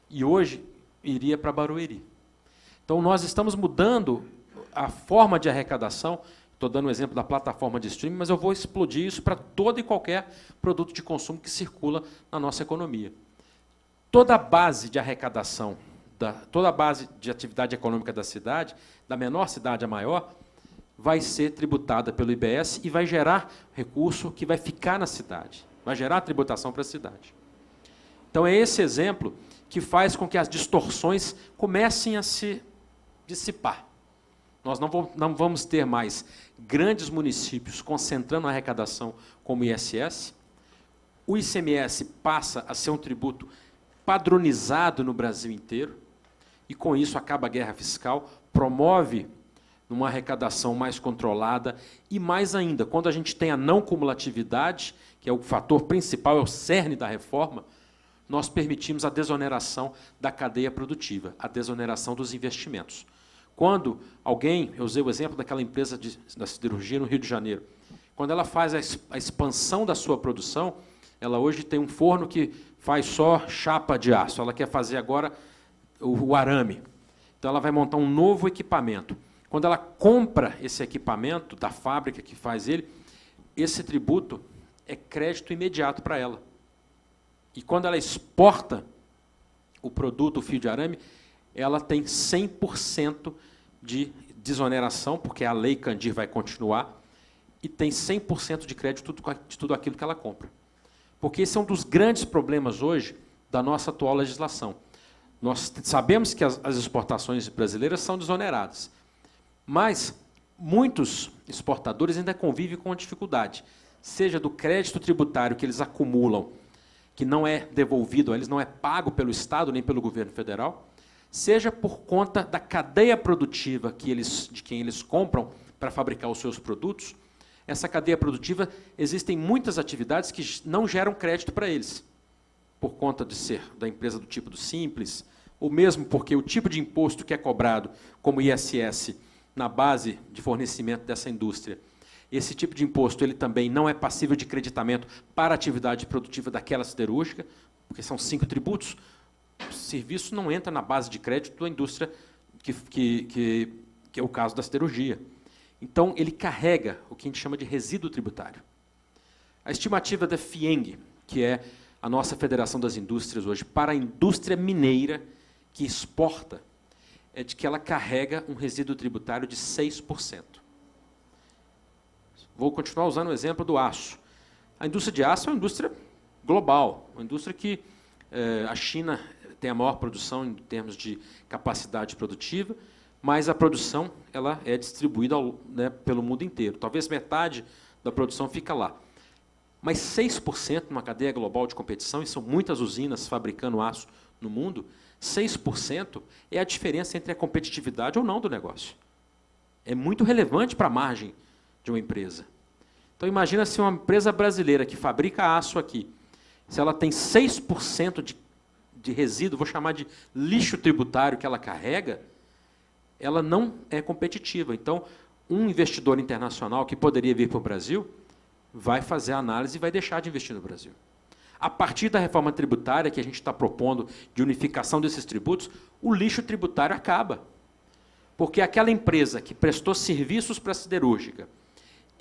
E hoje iria para Barueri. Então, nós estamos mudando a forma de arrecadação. Estou dando um exemplo da plataforma de streaming, mas eu vou explodir isso para todo e qualquer produto de consumo que circula na nossa economia. Toda a base de arrecadação, toda a base de atividade econômica da cidade, da menor cidade à maior, vai ser tributada pelo IBS e vai gerar recurso que vai ficar na cidade, vai gerar tributação para a cidade. Então, é esse exemplo que faz com que as distorções comecem a se dissipar. Nós não vamos ter mais grandes municípios concentrando a arrecadação como o ISS. O ICMS passa a ser um tributo padronizado no Brasil inteiro, e com isso acaba a guerra fiscal, promove uma arrecadação mais controlada, e mais ainda, quando a gente tem a não cumulatividade, que é o fator principal, é o cerne da reforma, nós permitimos a desoneração da cadeia produtiva, a desoneração dos investimentos. Quando alguém, eu usei o exemplo daquela empresa da siderurgia no Rio de Janeiro, quando ela faz a expansão da sua produção, ela hoje tem um forno que faz só chapa de aço, ela quer fazer agora o arame. Então, ela vai montar um novo equipamento. Quando ela compra esse equipamento da fábrica que faz ele, esse tributo é crédito imediato para ela. E quando ela exporta o produto, o fio de arame, ela tem 100% de desoneração, porque a lei Candir vai continuar, e tem 100% de crédito de tudo aquilo que ela compra. Porque esse é um dos grandes problemas hoje da nossa atual legislação. Nós sabemos que as exportações brasileiras são desoneradas, mas muitos exportadores ainda convivem com a dificuldade, seja do crédito tributário que eles acumulam, que não é devolvido a eles, não é pago pelo Estado nem pelo governo federal, seja por conta da cadeia produtiva de quem eles compram para fabricar os seus produtos. Essa cadeia produtiva, existem muitas atividades que não geram crédito para eles, por conta de ser da empresa do tipo do Simples, ou mesmo porque o tipo de imposto que é cobrado, como ISS, na base de fornecimento dessa indústria, esse tipo de imposto ele também não é passível de creditamento para a atividade produtiva daquela siderúrgica, porque são 5 tributos. O serviço não entra na base de crédito da indústria, que é o caso da siderurgia. Então, ele carrega o que a gente chama de resíduo tributário. A estimativa da FIENG, que é a nossa Federação das Indústrias hoje, para a indústria mineira que exporta, é de que ela carrega um resíduo tributário de 6%. Vou continuar usando o exemplo do aço. A indústria de aço é uma indústria global, uma indústria que a China tem a maior produção em termos de capacidade produtiva, mas a produção ela é distribuída pelo mundo inteiro. Talvez metade da produção fica lá. Mas 6% numa cadeia global de competição, e são muitas usinas fabricando aço no mundo, 6% é a diferença entre a competitividade ou não do negócio. É muito relevante para a margem de uma empresa. Então, imagina se uma empresa brasileira que fabrica aço aqui, se ela tem 6% de resíduo, vou chamar de lixo tributário que ela carrega, ela não é competitiva. Então, um investidor internacional que poderia vir para o Brasil vai fazer a análise e vai deixar de investir no Brasil. A partir da reforma tributária que a gente está propondo de unificação desses tributos, o lixo tributário acaba. Porque aquela empresa que prestou serviços para a siderúrgica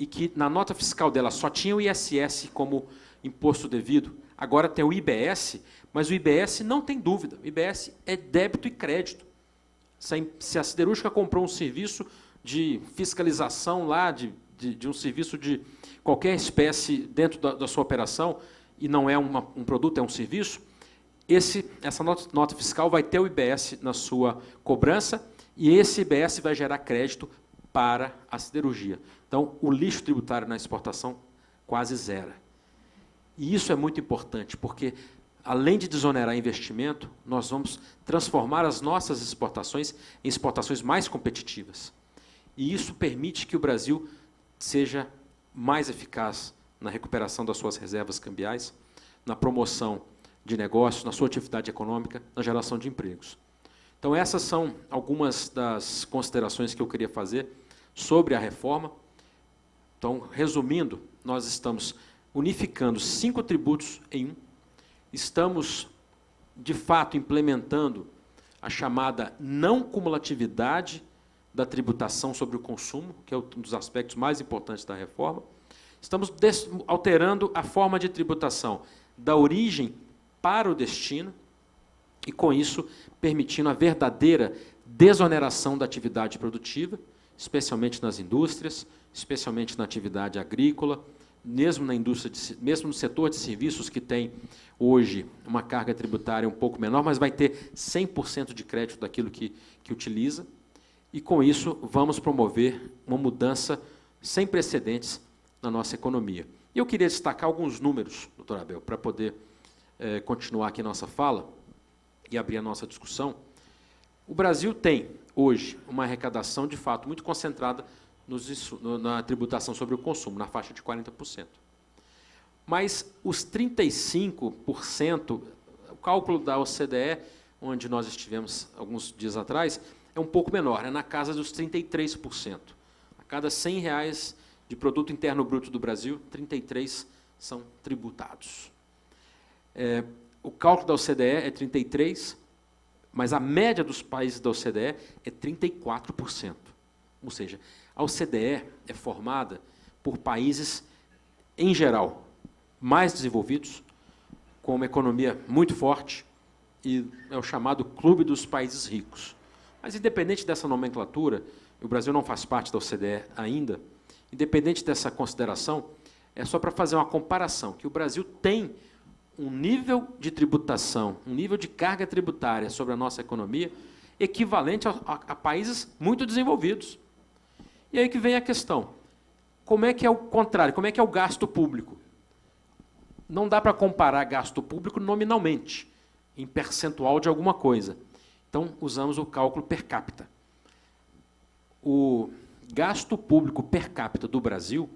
e que na nota fiscal dela só tinha o ISS como imposto devido, agora tem o IBS, mas o IBS não tem dúvida, o IBS é débito e crédito. Se a siderúrgica comprou um serviço de fiscalização lá, de um serviço de qualquer espécie dentro da sua operação, e não é um produto, é um serviço, essa nota fiscal vai ter o IBS na sua cobrança, e esse IBS vai gerar crédito para a siderurgia. Então, o lixo tributário na exportação quase zera. E isso é muito importante, porque, além de desonerar investimento, nós vamos transformar as nossas exportações em exportações mais competitivas. E isso permite que o Brasil seja mais eficaz na recuperação das suas reservas cambiais, na promoção de negócios, na sua atividade econômica, na geração de empregos. Então, essas são algumas das considerações que eu queria fazer sobre a reforma. Então, resumindo, nós estamos unificando 5 tributos em um, estamos, de fato, implementando a chamada não cumulatividade da tributação sobre o consumo, que é um dos aspectos mais importantes da reforma. Estamos alterando a forma de tributação da origem para o destino e, com isso, permitindo a verdadeira desoneração da atividade produtiva, especialmente nas indústrias, especialmente na atividade agrícola, mesmo na indústria, mesmo no setor de serviços, que tem hoje uma carga tributária um pouco menor, mas vai ter 100% de crédito daquilo que utiliza. E, com isso, vamos promover uma mudança sem precedentes na nossa economia. E eu queria destacar alguns números, doutor Abel, para poder continuar aqui a nossa fala e abrir a nossa discussão. O Brasil tem, hoje, uma arrecadação, de fato, muito concentrada na tributação sobre o consumo, na faixa de 40%. Mas os 35%, o cálculo da OCDE, onde nós estivemos alguns dias atrás, é um pouco menor, é na casa dos 33%. A cada R$100 de produto interno bruto do Brasil, 33 são tributados. O cálculo da OCDE é 33%, mas a média dos países da OCDE é 34%. Ou seja, a OCDE é formada por países, em geral, mais desenvolvidos, com uma economia muito forte, e é o chamado Clube dos Países Ricos. Mas, independente dessa nomenclatura, o Brasil não faz parte da OCDE ainda, independente dessa consideração, é só para fazer uma comparação, que o Brasil tem um nível de tributação, um nível de carga tributária sobre a nossa economia equivalente a países muito desenvolvidos. E aí que vem a questão, como é que é o contrário, como é que é o gasto público? Não dá para comparar gasto público nominalmente, em percentual de alguma coisa. Então, usamos o cálculo per capita. O gasto público per capita do Brasil,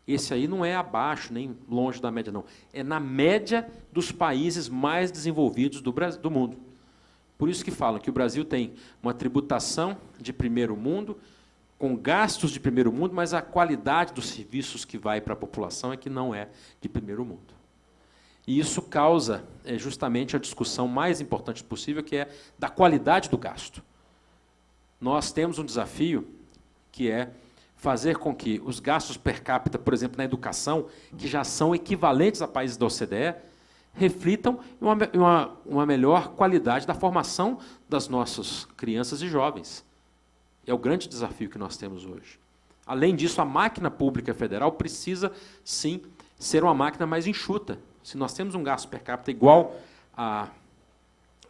esse aí não é abaixo, nem longe da média, não. É na média dos países mais desenvolvidos do mundo. Por isso que falam que o Brasil tem uma tributação de primeiro mundo, com gastos de primeiro mundo, mas a qualidade dos serviços que vai para a população é que não é de primeiro mundo. E isso causa justamente a discussão mais importante possível, que é da qualidade do gasto. Nós temos um desafio, que é fazer com que os gastos per capita, por exemplo, na educação, que já são equivalentes a países da OCDE, reflitam uma melhor qualidade da formação das nossas crianças e jovens. É o grande desafio que nós temos hoje. Além disso, a máquina pública federal precisa, sim, ser uma máquina mais enxuta. Se nós temos um gasto per capita igual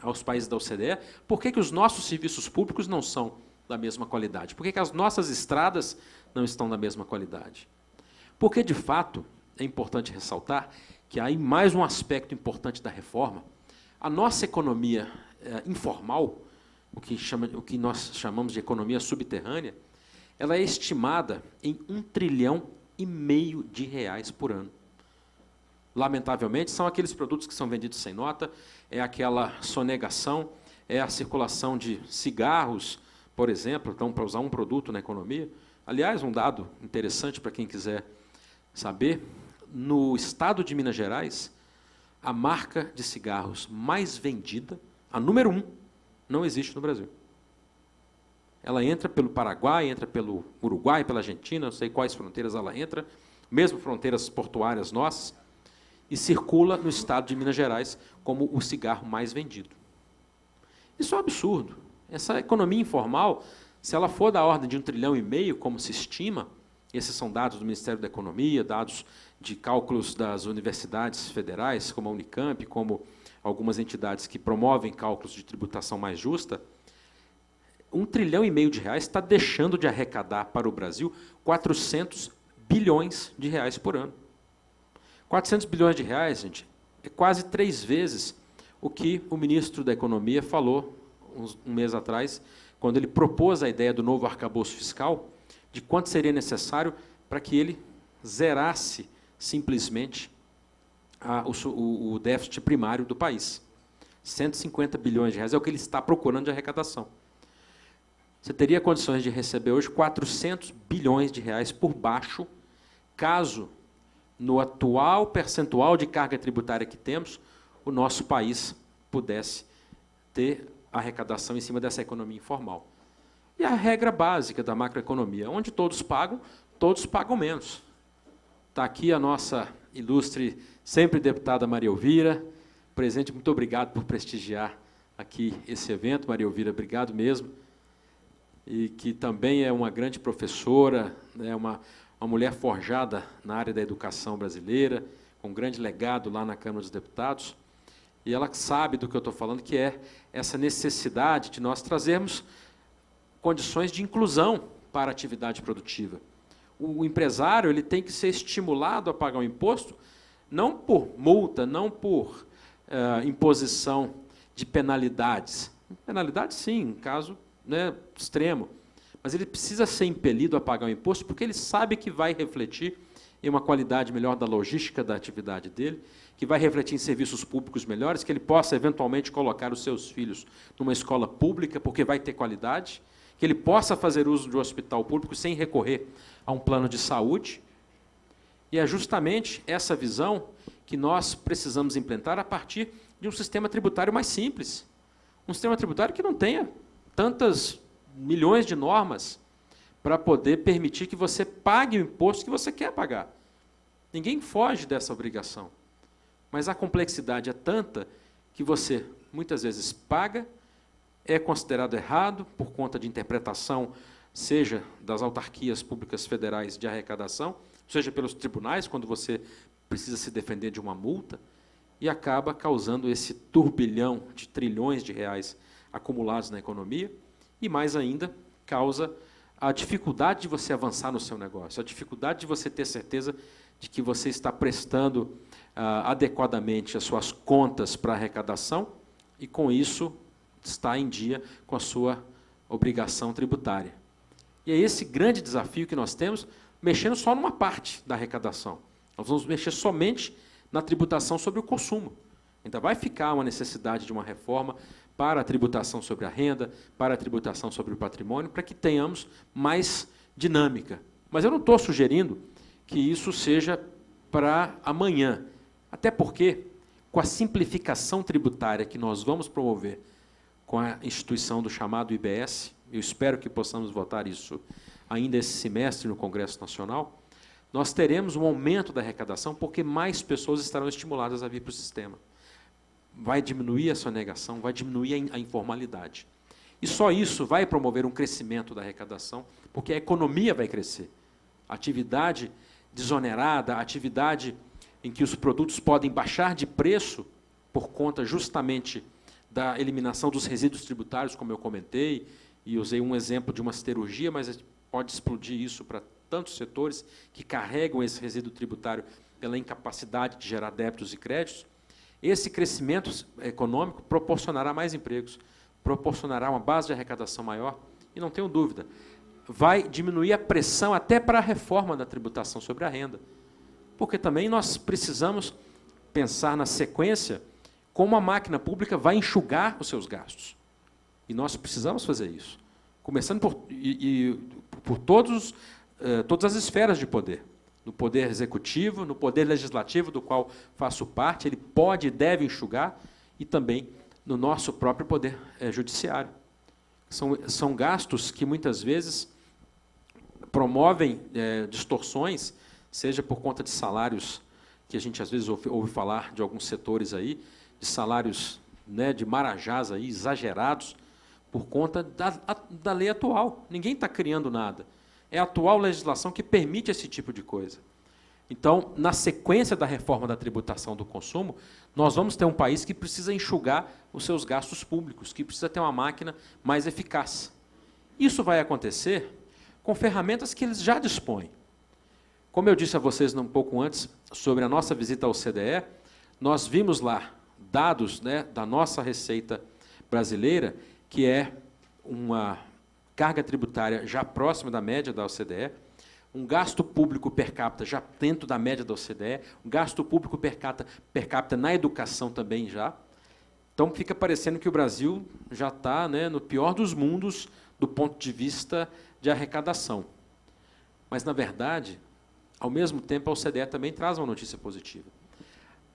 aos países da OCDE, por que os nossos serviços públicos não são da mesma qualidade? Por que as nossas estradas não estão da mesma qualidade? Porque, de fato, é importante ressaltar que há aí mais um aspecto importante da reforma. A nossa economia informal, o que nós chamamos de economia subterrânea, ela é estimada em R$1,5 trilhão de reais por ano. Lamentavelmente, são aqueles produtos que são vendidos sem nota, é aquela sonegação, é a circulação de cigarros, por exemplo, então, para usar um produto na economia. Aliás, um dado interessante para quem quiser saber, no estado de Minas Gerais, a marca de cigarros mais vendida, a número 1, não existe no Brasil. Ela entra pelo Paraguai, entra pelo Uruguai, pela Argentina, não sei quais fronteiras ela entra, mesmo fronteiras portuárias nossas, e circula no estado de Minas Gerais como o cigarro mais vendido. Isso é um absurdo. Essa economia informal, se ela for da ordem de 1,5 trilhão, como se estima, esses são dados do Ministério da Economia, dados de cálculos das universidades federais, como a Unicamp, como algumas entidades que promovem cálculos de tributação mais justa, 1,5 trilhão de reais está deixando de arrecadar para o Brasil 400 bilhões de reais por ano. 400 bilhões de reais, gente, é quase 3 vezes o que o ministro da Economia falou um mês atrás, quando ele propôs a ideia do novo arcabouço fiscal, de quanto seria necessário para que ele zerasse simplesmente o déficit primário do país. 150 bilhões de reais é o que ele está procurando de arrecadação. Você teria condições de receber hoje 400 bilhões de reais por baixo, caso, no atual percentual de carga tributária que temos, o nosso país pudesse ter arrecadação em cima dessa economia informal. E a regra básica da macroeconomia, onde todos pagam menos. Está aqui a nossa ilustre, sempre deputada Maria Elvira. Presidente, muito obrigado por prestigiar aqui esse evento. Maria Elvira, obrigado mesmo. E que também é uma grande professora, né, uma mulher forjada na área da educação brasileira, com um grande legado lá na Câmara dos Deputados. E ela sabe do que eu estou falando, que é essa necessidade de nós trazermos condições de inclusão para a atividade produtiva. O empresário ele tem que ser estimulado a pagar o imposto, não por multa, não por imposição de penalidades. Penalidades, sim, em caso, né, extremo. Mas ele precisa ser impelido a pagar o imposto porque ele sabe que vai refletir em uma qualidade melhor da logística da atividade dele, que vai refletir em serviços públicos melhores, que ele possa, eventualmente, colocar os seus filhos numa escola pública, porque vai ter qualidade, que ele possa fazer uso de um hospital público sem recorrer a um plano de saúde. E é justamente essa visão que nós precisamos implantar a partir de um sistema tributário mais simples. Um sistema tributário que não tenha tantas milhões de normas para poder permitir que você pague o imposto que você quer pagar. Ninguém foge dessa obrigação. Mas a complexidade é tanta que você, muitas vezes, paga, é considerado errado por conta de interpretação, seja das autarquias públicas federais de arrecadação, seja pelos tribunais, quando você precisa se defender de uma multa, e acaba causando esse turbilhão de trilhões de reais acumulados na economia, e mais ainda, causa a dificuldade de você avançar no seu negócio, a dificuldade de você ter certeza de que você está prestando adequadamente as suas contas para arrecadação e, com isso, está em dia com a sua obrigação tributária. E é esse grande desafio que nós temos, mexendo só numa parte da arrecadação. Nós vamos mexer somente na tributação sobre o consumo. Ainda vai ficar uma necessidade de uma reforma para a tributação sobre a renda, para a tributação sobre o patrimônio, para que tenhamos mais dinâmica. Mas eu não estou sugerindo que isso seja para amanhã. Até porque, com a simplificação tributária que nós vamos promover com a instituição do chamado IBS, eu espero que possamos votar isso ainda esse semestre no Congresso Nacional, nós teremos um aumento da arrecadação porque mais pessoas estarão estimuladas a vir para o sistema. Vai diminuir a sonegação, vai diminuir a informalidade. E só isso vai promover um crescimento da arrecadação, porque a economia vai crescer. A atividade desonerada, a atividade em que os produtos podem baixar de preço por conta justamente da eliminação dos resíduos tributários, como eu comentei, e usei um exemplo de uma siderurgia, mas pode explodir isso para tantos setores que carregam esse resíduo tributário pela incapacidade de gerar débitos e créditos. Esse crescimento econômico proporcionará mais empregos, proporcionará uma base de arrecadação maior, e não tenho dúvida, vai diminuir a pressão até para a reforma da tributação sobre a renda. Porque também nós precisamos pensar na sequência como a máquina pública vai enxugar os seus gastos. E nós precisamos fazer isso. Começando por todas as esferas de poder. No poder executivo, no poder legislativo, do qual faço parte, ele pode e deve enxugar, e também no nosso próprio poder judiciário. São gastos que, muitas vezes, promovem distorções, seja por conta de salários, que a gente, às vezes, ouve falar de alguns setores aí, de salários, né, de marajás aí, exagerados, por conta da lei atual. Ninguém está criando nada. É a atual legislação que permite esse tipo de coisa. Então, na sequência da reforma da tributação do consumo, nós vamos ter um país que precisa enxugar os seus gastos públicos, que precisa ter uma máquina mais eficaz. Isso vai acontecer com ferramentas que eles já dispõem. Como eu disse a vocês um pouco antes, sobre a nossa visita ao CDE, nós vimos lá dados, né, da nossa receita brasileira, que é uma carga tributária já próxima da média da OCDE, um gasto público per capita já dentro da média da OCDE, um gasto público per capita na educação também já. Então, fica parecendo que o Brasil já está, né, no pior dos mundos do ponto de vista de arrecadação. Mas, na verdade, ao mesmo tempo, a OCDE também traz uma notícia positiva.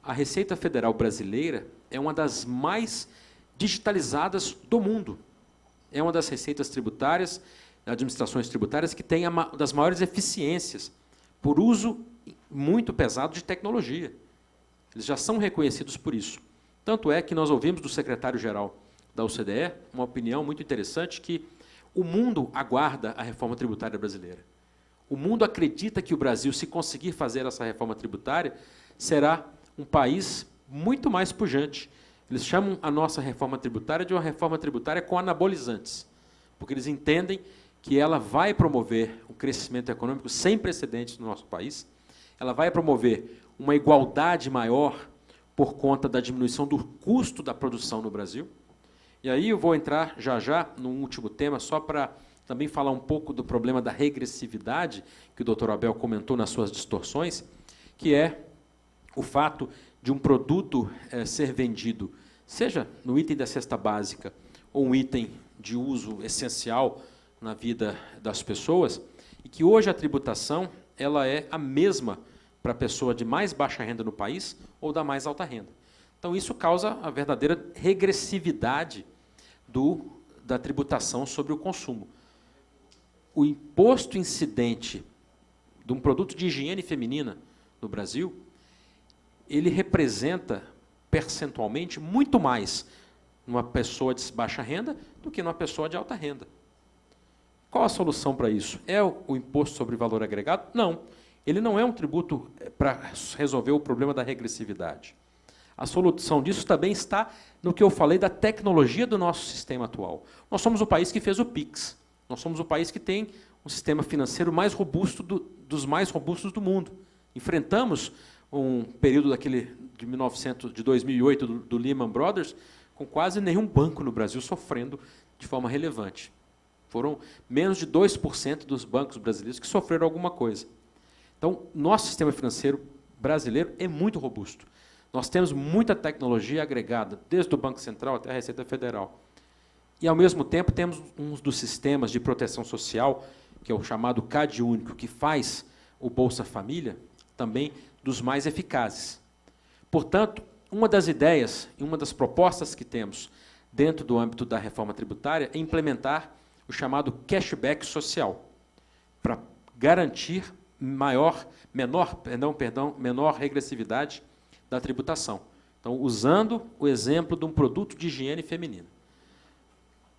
A Receita Federal brasileira é uma das mais digitalizadas do mundo. É uma das receitas tributárias, administrações tributárias, que tem uma das maiores eficiências por uso muito pesado de tecnologia. Eles já são reconhecidos por isso. Tanto é que nós ouvimos do secretário-geral da OCDE uma opinião muito interessante que o mundo aguarda a reforma tributária brasileira. O mundo acredita que o Brasil, se conseguir fazer essa reforma tributária, será um país muito mais pujante. Eles chamam a nossa reforma tributária de uma reforma tributária com anabolizantes, porque eles entendem que ela vai promover um crescimento econômico sem precedentes no nosso país, ela vai promover uma igualdade maior por conta da diminuição do custo da produção no Brasil. E aí eu vou entrar já num último tema, só para também falar um pouco do problema da regressividade, que o doutor Abel comentou nas suas distorções, que é o fato de um produto ser vendido, seja no item da cesta básica ou um item de uso essencial na vida das pessoas, e que hoje a tributação ela é a mesma para a pessoa de mais baixa renda no país ou da mais alta renda. Então, isso causa a verdadeira regressividade da tributação sobre o consumo. O imposto incidente de um produto de higiene feminina no Brasil, ele representa percentualmente muito mais numa pessoa de baixa renda do que numa pessoa de alta renda. Qual a solução para isso? É o imposto sobre valor agregado? Não. Ele não é um tributo para resolver o problema da regressividade. A solução disso também está no que eu falei da tecnologia do nosso sistema atual. Nós somos o país que fez o PIX. Nós somos o país que tem um sistema financeiro mais robusto dos mais robustos do mundo. Enfrentamos um período de 2008 do Lehman Brothers com quase nenhum banco no Brasil sofrendo de forma relevante. Foram menos de 2% dos bancos brasileiros que sofreram alguma coisa. Então, nosso sistema financeiro brasileiro é muito robusto. Nós temos muita tecnologia agregada, desde o Banco Central até a Receita Federal. E, ao mesmo tempo, temos um dos sistemas de proteção social, que é o chamado CadÚnico, que faz o Bolsa Família, também dos mais eficazes. Portanto, uma das ideias e uma das propostas que temos dentro do âmbito da reforma tributária é implementar o chamado cashback social, para garantir menor regressividade da tributação. Então, usando o exemplo de um produto de higiene feminina.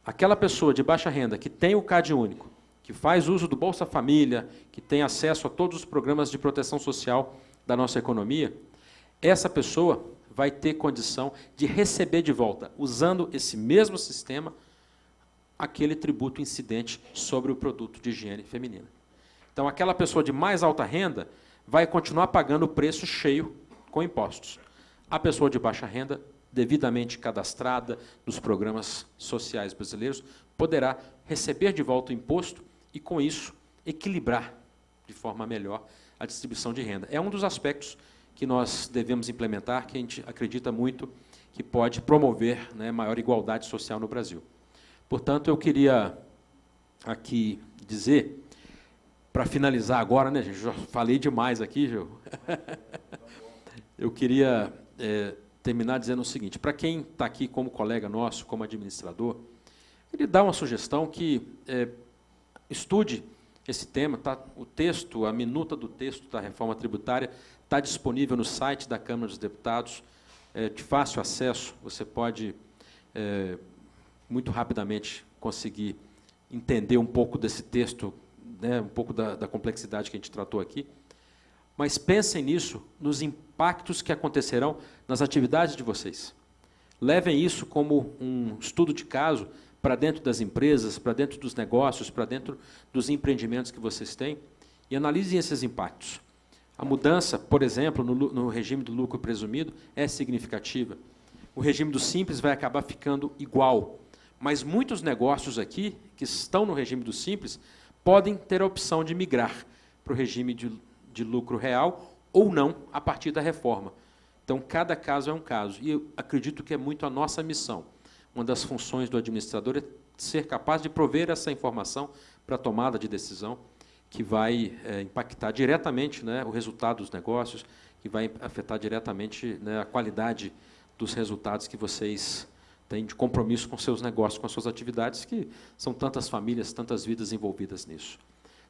Aquela pessoa de baixa renda que tem o CadÚnico, que faz uso do Bolsa Família, que tem acesso a todos os programas de proteção social da nossa economia, essa pessoa vai ter condição de receber de volta, usando esse mesmo sistema, aquele tributo incidente sobre o produto de higiene feminina. Então, aquela pessoa de mais alta renda vai continuar pagando o preço cheio com impostos. A pessoa de baixa renda, devidamente cadastrada nos programas sociais brasileiros, poderá receber de volta o imposto e, com isso, equilibrar de forma melhor a distribuição de renda. É um dos aspectos que nós devemos implementar, que a gente acredita muito que pode promover, né, maior igualdade social no Brasil. Portanto, eu queria aqui dizer, para finalizar agora, né, gente, já falei demais aqui, Gil. Eu queria terminar dizendo o seguinte: para quem está aqui como colega nosso, como administrador, ele dá uma sugestão que estude esse tema. Tá? O texto, a minuta do texto da reforma tributária está disponível no site da Câmara dos Deputados, de fácil acesso. Você pode, muito rapidamente, conseguir entender um pouco desse texto, né, um pouco da complexidade que a gente tratou aqui. Mas pensem nisso, nos impactos que acontecerão nas atividades de vocês. Levem isso como um estudo de caso para dentro das empresas, para dentro dos negócios, para dentro dos empreendimentos que vocês têm, e analisem esses impactos. A mudança, por exemplo, no regime do lucro presumido, é significativa. O regime do Simples vai acabar ficando igual, mas muitos negócios aqui, que estão no regime do Simples, podem ter a opção de migrar para o regime de lucro real ou não, a partir da reforma. Então, cada caso é um caso. E eu acredito que é muito a nossa missão. Uma das funções do administrador é ser capaz de prover essa informação para a tomada de decisão, que vai impactar diretamente, né, o resultado dos negócios, que vai afetar diretamente, né, a qualidade dos resultados que vocês têm de compromisso com seus negócios, com as suas atividades, que são tantas famílias, tantas vidas envolvidas nisso.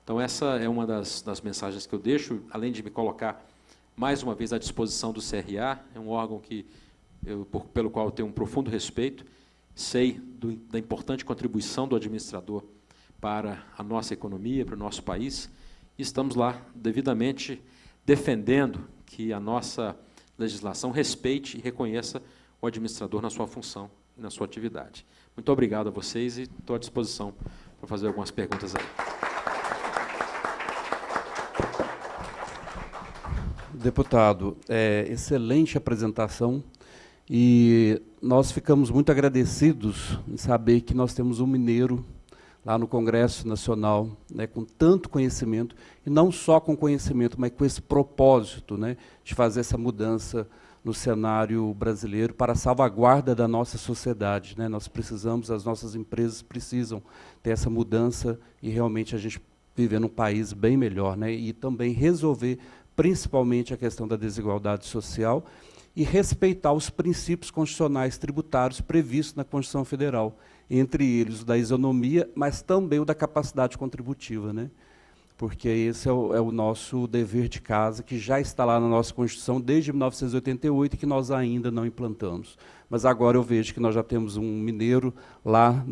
Então, essa é uma das mensagens que eu deixo, além de me colocar, mais uma vez, à disposição do CRA, é um órgão pelo qual eu tenho um profundo respeito, sei da importante contribuição do administrador para a nossa economia, para o nosso país, e estamos lá devidamente defendendo que a nossa legislação respeite e reconheça o administrador na sua função e na sua atividade. Muito obrigado a vocês e estou à disposição para fazer algumas perguntas aí. Deputado, excelente apresentação, e nós ficamos muito agradecidos em saber que nós temos um mineiro lá no Congresso Nacional, né, com tanto conhecimento, e não só com conhecimento, mas com esse propósito, né, de fazer essa mudança no cenário brasileiro para a salvaguarda da nossa sociedade, né. Nós precisamos, as nossas empresas precisam ter essa mudança e realmente a gente viver num país bem melhor, né, e também resolver principalmente a questão da desigualdade social e respeitar os princípios constitucionais tributários previstos na Constituição Federal, entre eles o da isonomia, mas também o da capacidade contributiva, né? Porque esse é o nosso dever de casa, que já está lá na nossa Constituição desde 1988 e que nós ainda não implantamos. Mas agora eu vejo que nós já temos um mineiro lá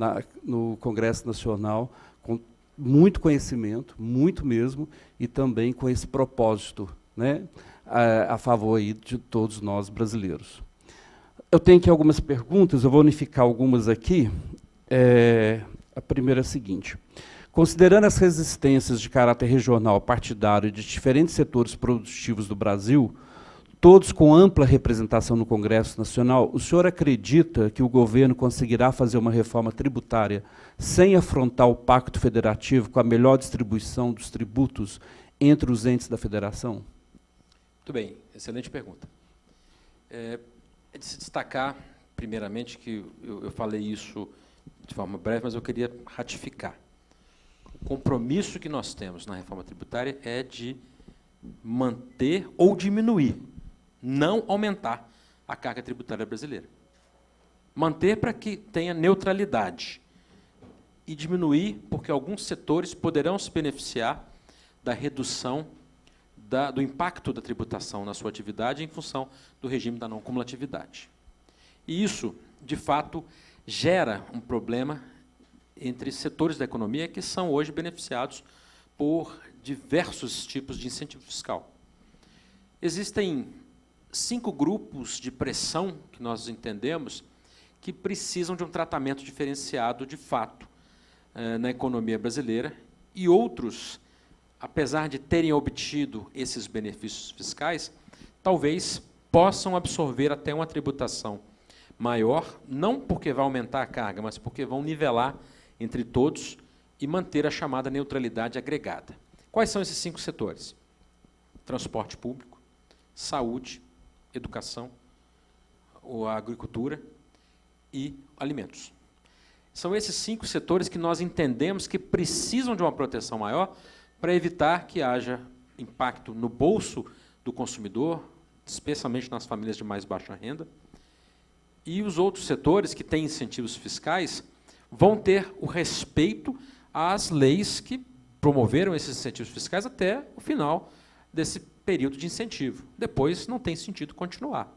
no Congresso Nacional com muito conhecimento, muito mesmo, e também com esse propósito, né, a favor aí de todos nós brasileiros. Eu tenho aqui algumas perguntas, eu vou unificar algumas aqui. A primeira é a seguinte: considerando as resistências de caráter regional, partidário de diferentes setores produtivos do Brasil, todos com ampla representação no Congresso Nacional, o senhor acredita que o governo conseguirá fazer uma reforma tributária sem afrontar o pacto federativo com a melhor distribuição dos tributos entre os entes da federação? Muito bem, excelente pergunta. É de se destacar, primeiramente, que eu falei isso de forma breve, mas eu queria ratificar. O compromisso que nós temos na reforma tributária é de manter ou diminuir, não aumentar a carga tributária brasileira. Manter para que tenha neutralidade e diminuir porque alguns setores poderão se beneficiar da redução do impacto da tributação na sua atividade em função do regime da não cumulatividade. E isso, de fato, gera um problema entre setores da economia que são hoje beneficiados por diversos tipos de incentivo fiscal. Existem 5 grupos de pressão que nós entendemos que precisam de um tratamento diferenciado, de fato, na economia brasileira, e outros, apesar de terem obtido esses benefícios fiscais, talvez possam absorver até uma tributação maior, não porque vai aumentar a carga, mas porque vão nivelar entre todos e manter a chamada neutralidade agregada. Quais são esses 5 setores? Transporte público, saúde, educação, a agricultura e alimentos. São esses 5 setores que nós entendemos que precisam de uma proteção maior para evitar que haja impacto no bolso do consumidor, especialmente nas famílias de mais baixa renda, e os outros setores que têm incentivos fiscais vão ter o respeito às leis que promoveram esses incentivos fiscais até o final desse período de incentivo. Depois não tem sentido continuar.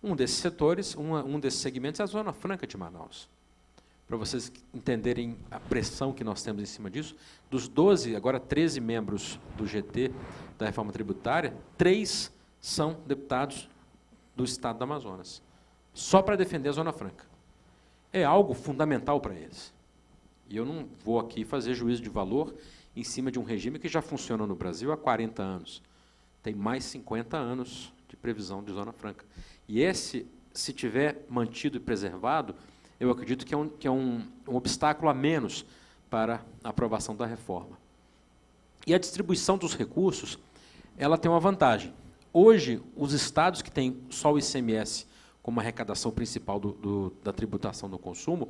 Um desses setores, um desses segmentos é a Zona Franca de Manaus. Para vocês entenderem a pressão que nós temos em cima disso, dos 12, agora 13 membros do GT da reforma tributária, 3 são deputados do Estado do Amazonas, só para defender a Zona Franca. É algo fundamental para eles. E eu não vou aqui fazer juízo de valor em cima de um regime que já funciona no Brasil há 40 anos. Tem mais 50 anos de previsão de Zona Franca. E esse, se tiver mantido e preservado, eu acredito que é um obstáculo a menos para a aprovação da reforma. E a distribuição dos recursos, ela tem uma vantagem. Hoje, os estados que têm só o ICMS como arrecadação principal da tributação do consumo,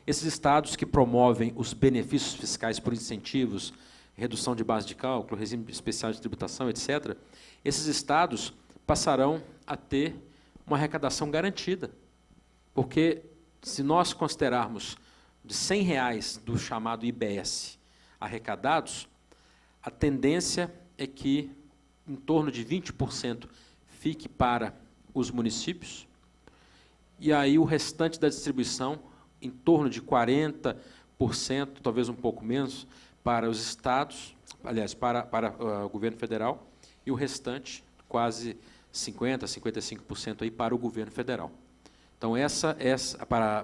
esses estados que promovem os benefícios fiscais por incentivos, redução de base de cálculo, regime especial de tributação, etc., esses estados passarão a ter uma arrecadação garantida. Porque, se nós considerarmos de R$100 do chamado IBS arrecadados, a tendência é que em torno de 20% fique para os municípios, e aí o restante da distribuição, em torno de 40%, talvez um pouco menos, para os estados, aliás, para o governo federal, e o restante, quase 50%, 55% aí para o governo federal. Então,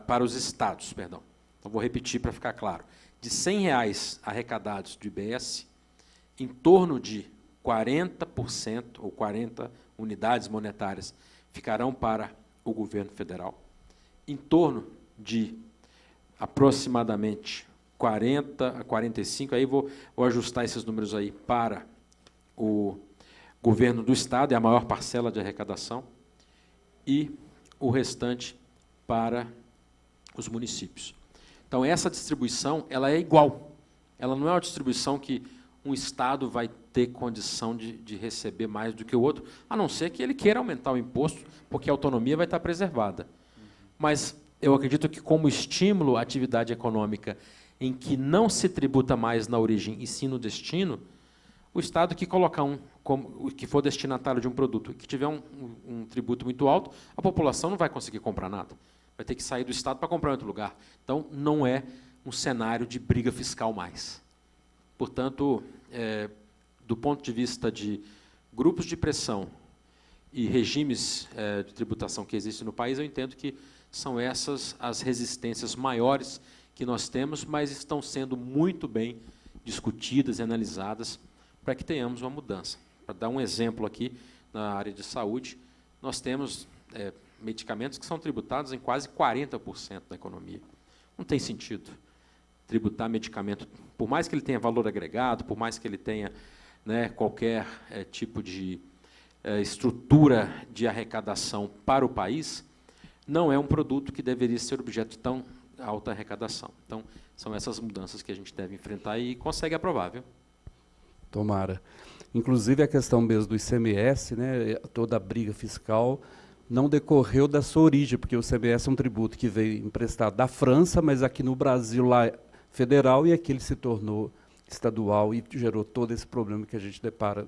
para os estados, perdão. Então, vou repetir para ficar claro. De R$100 arrecadados do IBS, em torno de 40% ou 40 unidades monetárias ficarão para o governo federal. Em torno de aproximadamente 40 a 45, aí vou ajustar esses números aí para o governo do Estado, é a maior parcela de arrecadação, e o restante para os municípios. Então, essa distribuição ela é igual. Ela não é uma distribuição que um Estado vai ter condição de receber mais do que o outro, a não ser que ele queira aumentar o imposto, porque a autonomia vai estar preservada. Mas eu acredito que, como estímulo à atividade econômica em que não se tributa mais na origem e sim no destino, o Estado que colocar que for destinatário de um produto, que tiver um tributo muito alto, a população não vai conseguir comprar nada. Vai ter que sair do Estado para comprar em outro lugar. Então, não é um cenário de briga fiscal mais. Portanto, do ponto de vista de grupos de pressão e regimes de tributação que existem no país, eu entendo que são essas as resistências maiores que nós temos, mas estão sendo muito bem discutidas e analisadas para que tenhamos uma mudança. Para dar um exemplo aqui, na área de saúde, nós temos medicamentos que são tributados em quase 40% da economia. Não tem sentido tributar medicamento, por mais que ele tenha valor agregado, por mais que ele tenha qualquer tipo de estrutura de arrecadação para o país, não é um produto que deveria ser objeto de tão alta arrecadação. Então, são essas mudanças que a gente deve enfrentar e consegue aprovar, viu? Tomara. Inclusive, a questão mesmo do ICMS, toda a briga fiscal, não decorreu da sua origem, porque o ICMS é um tributo que veio emprestado da França, mas aqui no Brasil, lá federal, e aqui ele se tornou estadual e gerou todo esse problema que a gente depara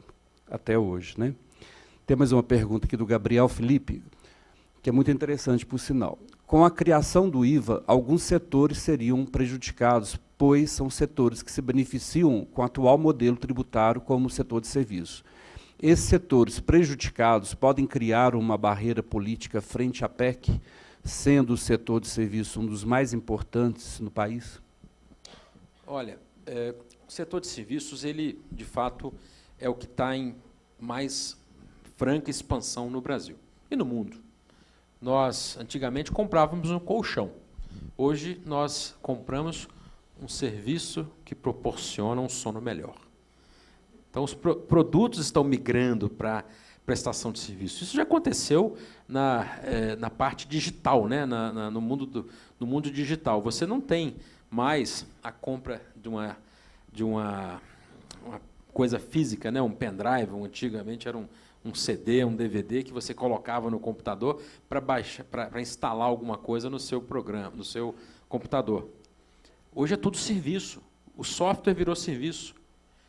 até hoje. Tem mais uma pergunta aqui do Gabriel Felipe, que é muito interessante, por sinal. Com a criação do IVA, alguns setores seriam prejudicados, pois são setores que se beneficiam com o atual modelo tributário, como o setor de serviços. Esses setores prejudicados podem criar uma barreira política frente à PEC, sendo o setor de serviços um dos mais importantes no país? Olha, o setor de serviços, ele, de fato, é o que está em mais franca expansão no Brasil e no mundo. Nós, antigamente, comprávamos um colchão. Hoje, nós compramos um serviço que proporciona um sono melhor. Então, os produtos estão migrando para a prestação de serviço. Isso já aconteceu na parte digital, no mundo digital. Você não tem mais a compra de uma coisa física, um pendrive, antigamente era um CD, um DVD que você colocava no computador para instalar alguma coisa no seu programa, no seu computador. Hoje é tudo serviço. O software virou serviço.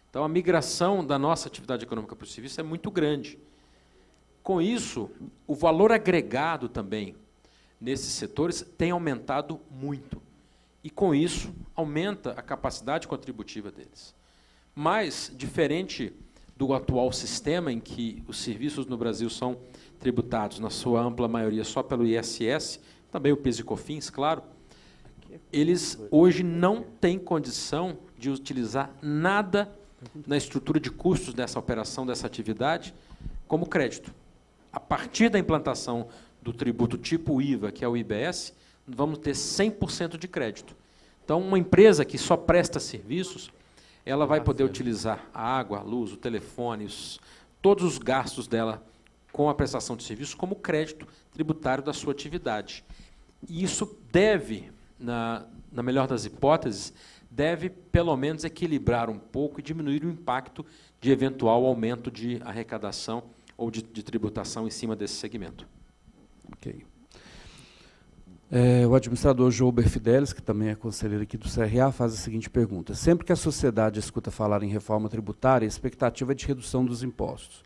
Então, a migração da nossa atividade econômica para o serviço é muito grande. Com isso, o valor agregado também nesses setores tem aumentado muito. E, com isso, aumenta a capacidade contributiva deles. Mas, diferente do atual sistema, em que os serviços no Brasil são tributados, na sua ampla maioria, só pelo ISS, também o PIS e COFINS, claro, eles hoje não têm condição de utilizar nada na estrutura de custos dessa operação, dessa atividade, como crédito. A partir da implantação do tributo tipo IVA, que é o IBS, vamos ter 100% de crédito. Então, uma empresa que só presta serviços, ela vai poder utilizar a água, a luz, o telefone, todos os gastos dela com a prestação de serviços como crédito tributário da sua atividade. E isso deve, na melhor das hipóteses, deve, pelo menos, equilibrar um pouco e diminuir o impacto de eventual aumento de arrecadação ou de tributação em cima desse segmento. Ok. O administrador Jouber Fidelis, que também é conselheiro aqui do CRA, faz a seguinte pergunta. Sempre que a sociedade escuta falar em reforma tributária, a expectativa é de redução dos impostos.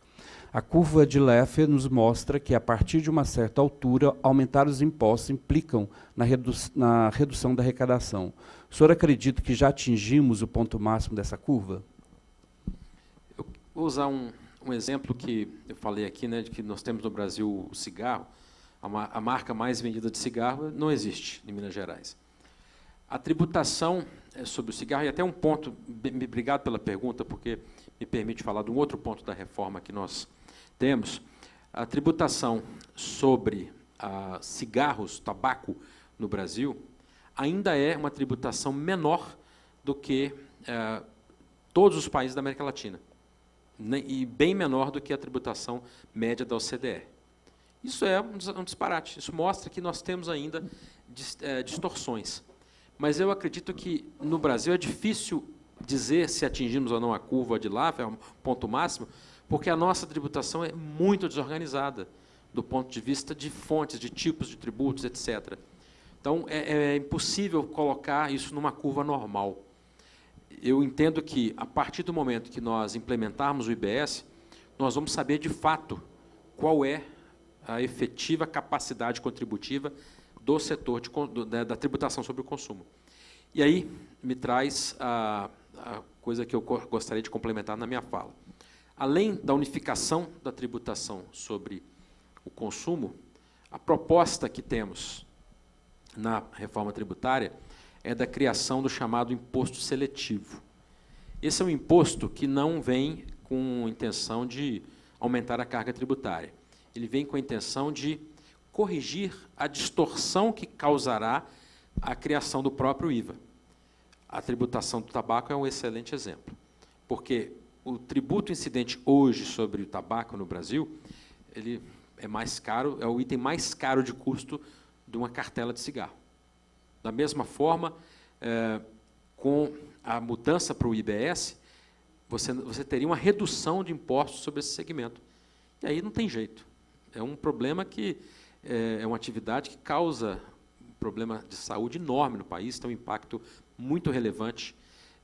A curva de Laffer nos mostra que, a partir de uma certa altura, aumentar os impostos implicam na redução da arrecadação. O senhor acredita que já atingimos o ponto máximo dessa curva? Eu vou usar um exemplo que eu falei aqui, né, de que nós temos no Brasil o cigarro. A marca mais vendida de cigarro não existe em Minas Gerais. A tributação sobre o cigarro, e até um ponto, obrigado pela pergunta, porque me permite falar de um outro ponto da reforma que nós temos. A tributação sobre cigarros, tabaco, no Brasil, ainda é uma tributação menor do que todos os países da América Latina, né, e bem menor do que a tributação média da OCDE. Isso é um disparate. Isso mostra que nós temos ainda distorções. Mas eu acredito que, no Brasil, é difícil dizer se atingimos ou não a curva de Laffer, é um ponto máximo, porque a nossa tributação é muito desorganizada, do ponto de vista de fontes, de tipos de tributos, etc. Então, é impossível colocar isso numa curva normal. Eu entendo que, a partir do momento que nós implementarmos o IBS, nós vamos saber, de fato, qual é a efetiva capacidade contributiva do setor da tributação sobre o consumo. E aí me traz a coisa que eu gostaria de complementar na minha fala. Além da unificação da tributação sobre o consumo, a proposta que temos na reforma tributária é da criação do chamado imposto seletivo. Esse é um imposto que não vem com intenção de aumentar a carga tributária. Ele vem com a intenção de corrigir a distorção que causará a criação do próprio IVA. A tributação do tabaco é um excelente exemplo, porque o tributo incidente hoje sobre o tabaco no Brasil, ele é mais caro, é o item mais caro de custo de uma cartela de cigarro. Da mesma forma, com a mudança para o IBS, você teria uma redução de impostos sobre esse segmento. E aí não tem jeito. É um problema que é uma atividade que causa um problema de saúde enorme no país, tem um impacto muito relevante,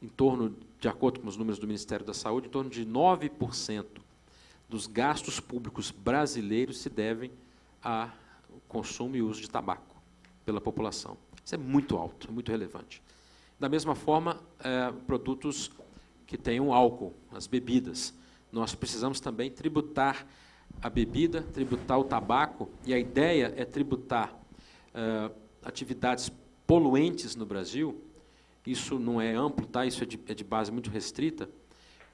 em torno, de acordo com os números do Ministério da Saúde, em torno de 9% dos gastos públicos brasileiros se devem ao consumo e uso de tabaco pela população. Isso é muito alto, é muito relevante. Da mesma forma, produtos que tenham álcool, as bebidas. Nós precisamos também tributar a bebida, tributar o tabaco, e a ideia é tributar atividades poluentes no Brasil. Isso não é amplo, tá? Isso é de base muito restrita,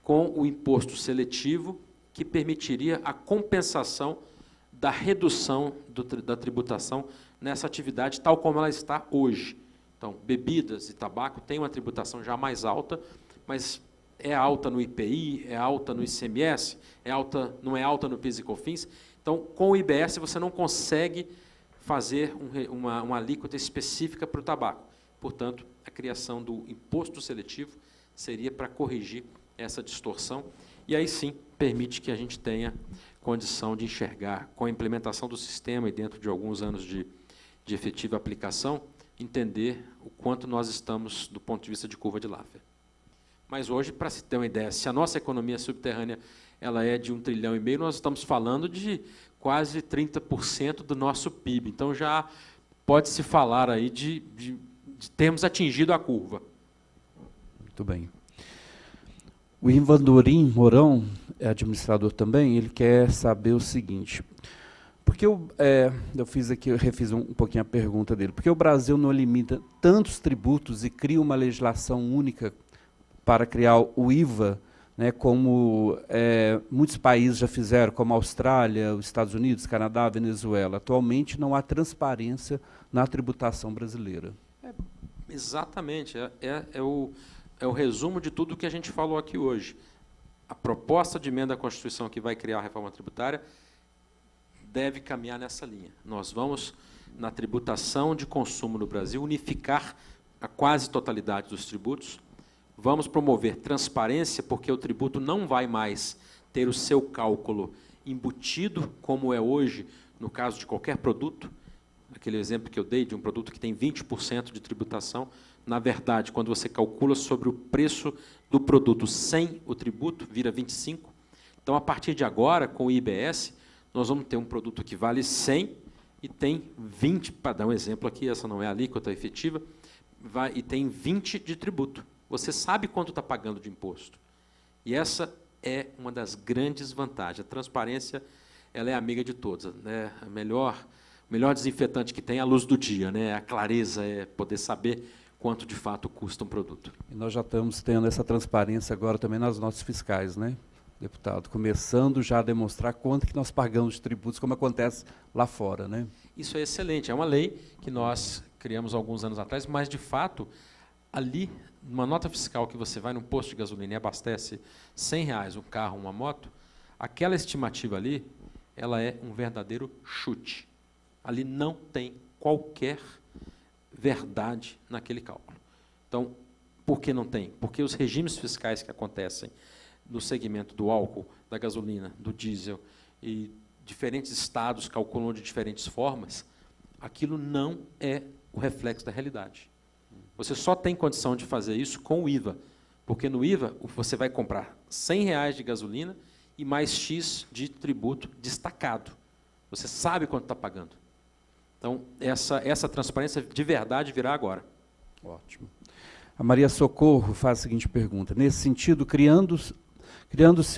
com o imposto seletivo, que permitiria a compensação da redução da tributação nessa atividade, tal como ela está hoje. Então, bebidas e tabaco têm uma tributação já mais alta, mas é alta no IPI, é alta no ICMS, não é alta no PIS e COFINS. Então, com o IBS, você não consegue fazer uma alíquota específica para o tabaco. Portanto, a criação do imposto seletivo seria para corrigir essa distorção, e aí sim permite que a gente tenha condição de enxergar, com a implementação do sistema e dentro de alguns anos de efetiva aplicação, entender o quanto nós estamos do ponto de vista de curva de Laffer. Mas hoje, para se ter uma ideia, se a nossa economia subterrânea ela é de 1,5 trilhão, nós estamos falando de quase 30% do nosso PIB. Então, já pode-se falar aí de termos atingido a curva. Muito bem. O Ivandorim Mourão, é administrador também, ele quer saber o seguinte, porque eu refiz um pouquinho a pergunta dele, porque o Brasil não limita tantos tributos e cria uma legislação única para criar o IVA, né, como muitos países já fizeram, como a Austrália, os Estados Unidos, Canadá, Venezuela. Atualmente não há transparência na tributação brasileira. Exatamente, é o resumo de tudo que a gente falou aqui hoje. A proposta de emenda à Constituição que vai criar a reforma tributária deve caminhar nessa linha. Nós vamos, na tributação de consumo no Brasil, unificar a quase totalidade dos tributos. Vamos promover transparência, porque o tributo não vai mais ter o seu cálculo embutido, como é hoje, no caso de qualquer produto. Aquele exemplo que eu dei de um produto que tem 20% de tributação, na verdade, quando você calcula sobre o preço do produto sem o tributo, vira 25%. Então, a partir de agora, com o IBS, nós vamos ter um produto que vale 100 e tem 20, para dar um exemplo aqui, essa não é a alíquota efetiva, e tem 20 de tributo. Você sabe quanto está pagando de imposto. E essa é uma das grandes vantagens. A transparência ela é amiga de todos. Né? O melhor desinfetante que tem é a luz do dia, né? A clareza, é poder saber quanto de fato custa um produto. E nós já estamos tendo essa transparência agora também nas notas fiscais, né, deputado? Começando já a demonstrar quanto que nós pagamos de tributos, como acontece lá fora, né? Isso é excelente. É uma lei que nós criamos alguns anos atrás, mas, de fato, ali, numa nota fiscal que você vai num posto de gasolina e abastece R$100 um carro, uma moto, aquela estimativa ali, ela é um verdadeiro chute. Ali não tem qualquer verdade naquele cálculo. Então, por que não tem? Porque os regimes fiscais que acontecem no segmento do álcool, da gasolina, do diesel, e diferentes estados calculam de diferentes formas, aquilo não é o reflexo da realidade. Você só tem condição de fazer isso com o IVA, porque no IVA você vai comprar R$100 de gasolina e mais X de tributo destacado. Você sabe quanto está pagando. Então, essa transparência de verdade virá agora. Ótimo. A Maria Socorro faz a seguinte pergunta. Nesse sentido, criando-se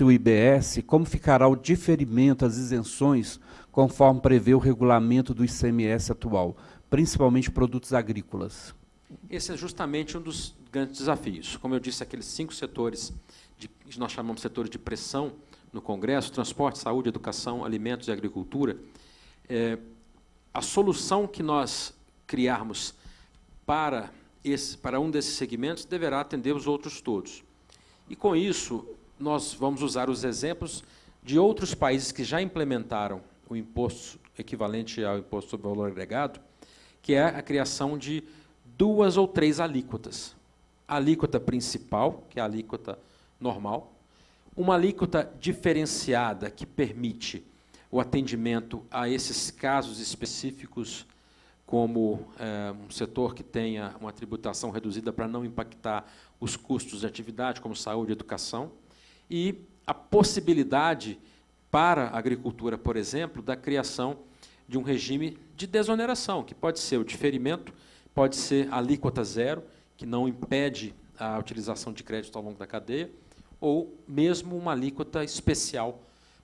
o IBS, como ficará o diferimento, as isenções, conforme prevê o regulamento do ICMS atual, principalmente produtos agrícolas? Esse é justamente um dos grandes desafios. Como eu disse, aqueles 5 setores, que nós chamamos de setores de pressão no Congresso, transporte, saúde, educação, alimentos e agricultura, a solução que nós criarmos para um desses segmentos deverá atender os outros todos. E, com isso, nós vamos usar os exemplos de outros países que já implementaram o imposto equivalente ao imposto sobre valor agregado, que é a criação de 2 ou 3 alíquotas. A alíquota principal, que é a alíquota normal, uma alíquota diferenciada que permite o atendimento a esses casos específicos, como um setor que tenha uma tributação reduzida para não impactar os custos de atividade, como saúde e educação, e a possibilidade para a agricultura, por exemplo, da criação de um regime de desoneração, que pode ser o diferimento, pode ser a alíquota zero, que não impede a utilização de crédito ao longo da cadeia, ou mesmo uma alíquota especial,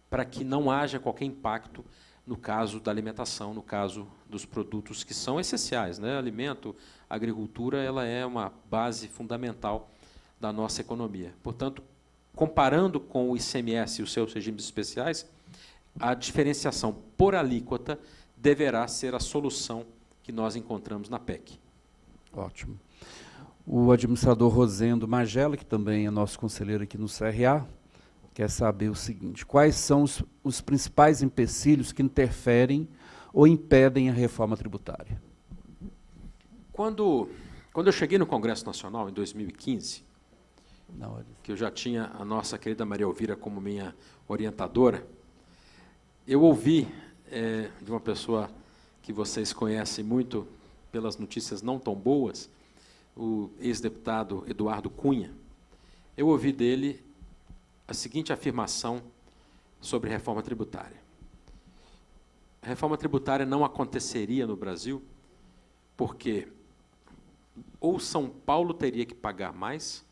para que não haja qualquer impacto no caso da alimentação, no caso dos produtos que são essenciais, né? Alimento, agricultura, ela é uma base fundamental da nossa economia. Portanto, comparando com o ICMS e os seus regimes especiais, a diferenciação por alíquota deverá ser a solução que nós encontramos na PEC. Ótimo. O administrador Rosendo Magela, que também é nosso conselheiro aqui no CRA, quer saber o seguinte: quais são os principais empecilhos que interferem ou impedem a reforma tributária? Quando eu cheguei no Congresso Nacional, em 2015, que eu já tinha a nossa querida Maria Elvira como minha orientadora, eu ouvi de uma pessoa que vocês conhecem muito, pelas notícias não tão boas, o ex-deputado Eduardo Cunha, eu ouvi dele a seguinte afirmação sobre reforma tributária. A reforma tributária não aconteceria no Brasil porque ou São Paulo teria que pagar mais,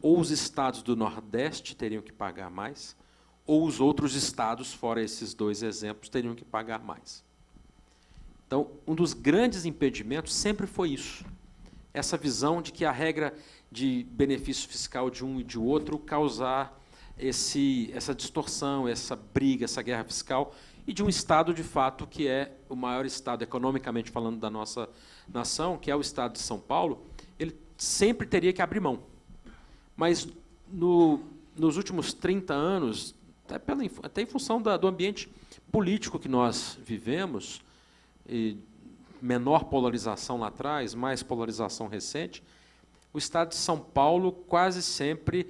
ou os estados do Nordeste teriam que pagar mais, ou os outros estados, fora esses dois exemplos, teriam que pagar mais. Então, um dos grandes impedimentos sempre foi isso, essa visão de que a regra de benefício fiscal de um e de outro causar essa distorção, essa briga, essa guerra fiscal, e de um Estado, de fato, que é o maior Estado, economicamente falando, da nossa nação, que é o Estado de São Paulo, ele sempre teria que abrir mão. Mas, nos últimos 30 anos, até em função do ambiente político que nós vivemos, e menor polarização lá atrás, mais polarização recente, o Estado de São Paulo quase sempre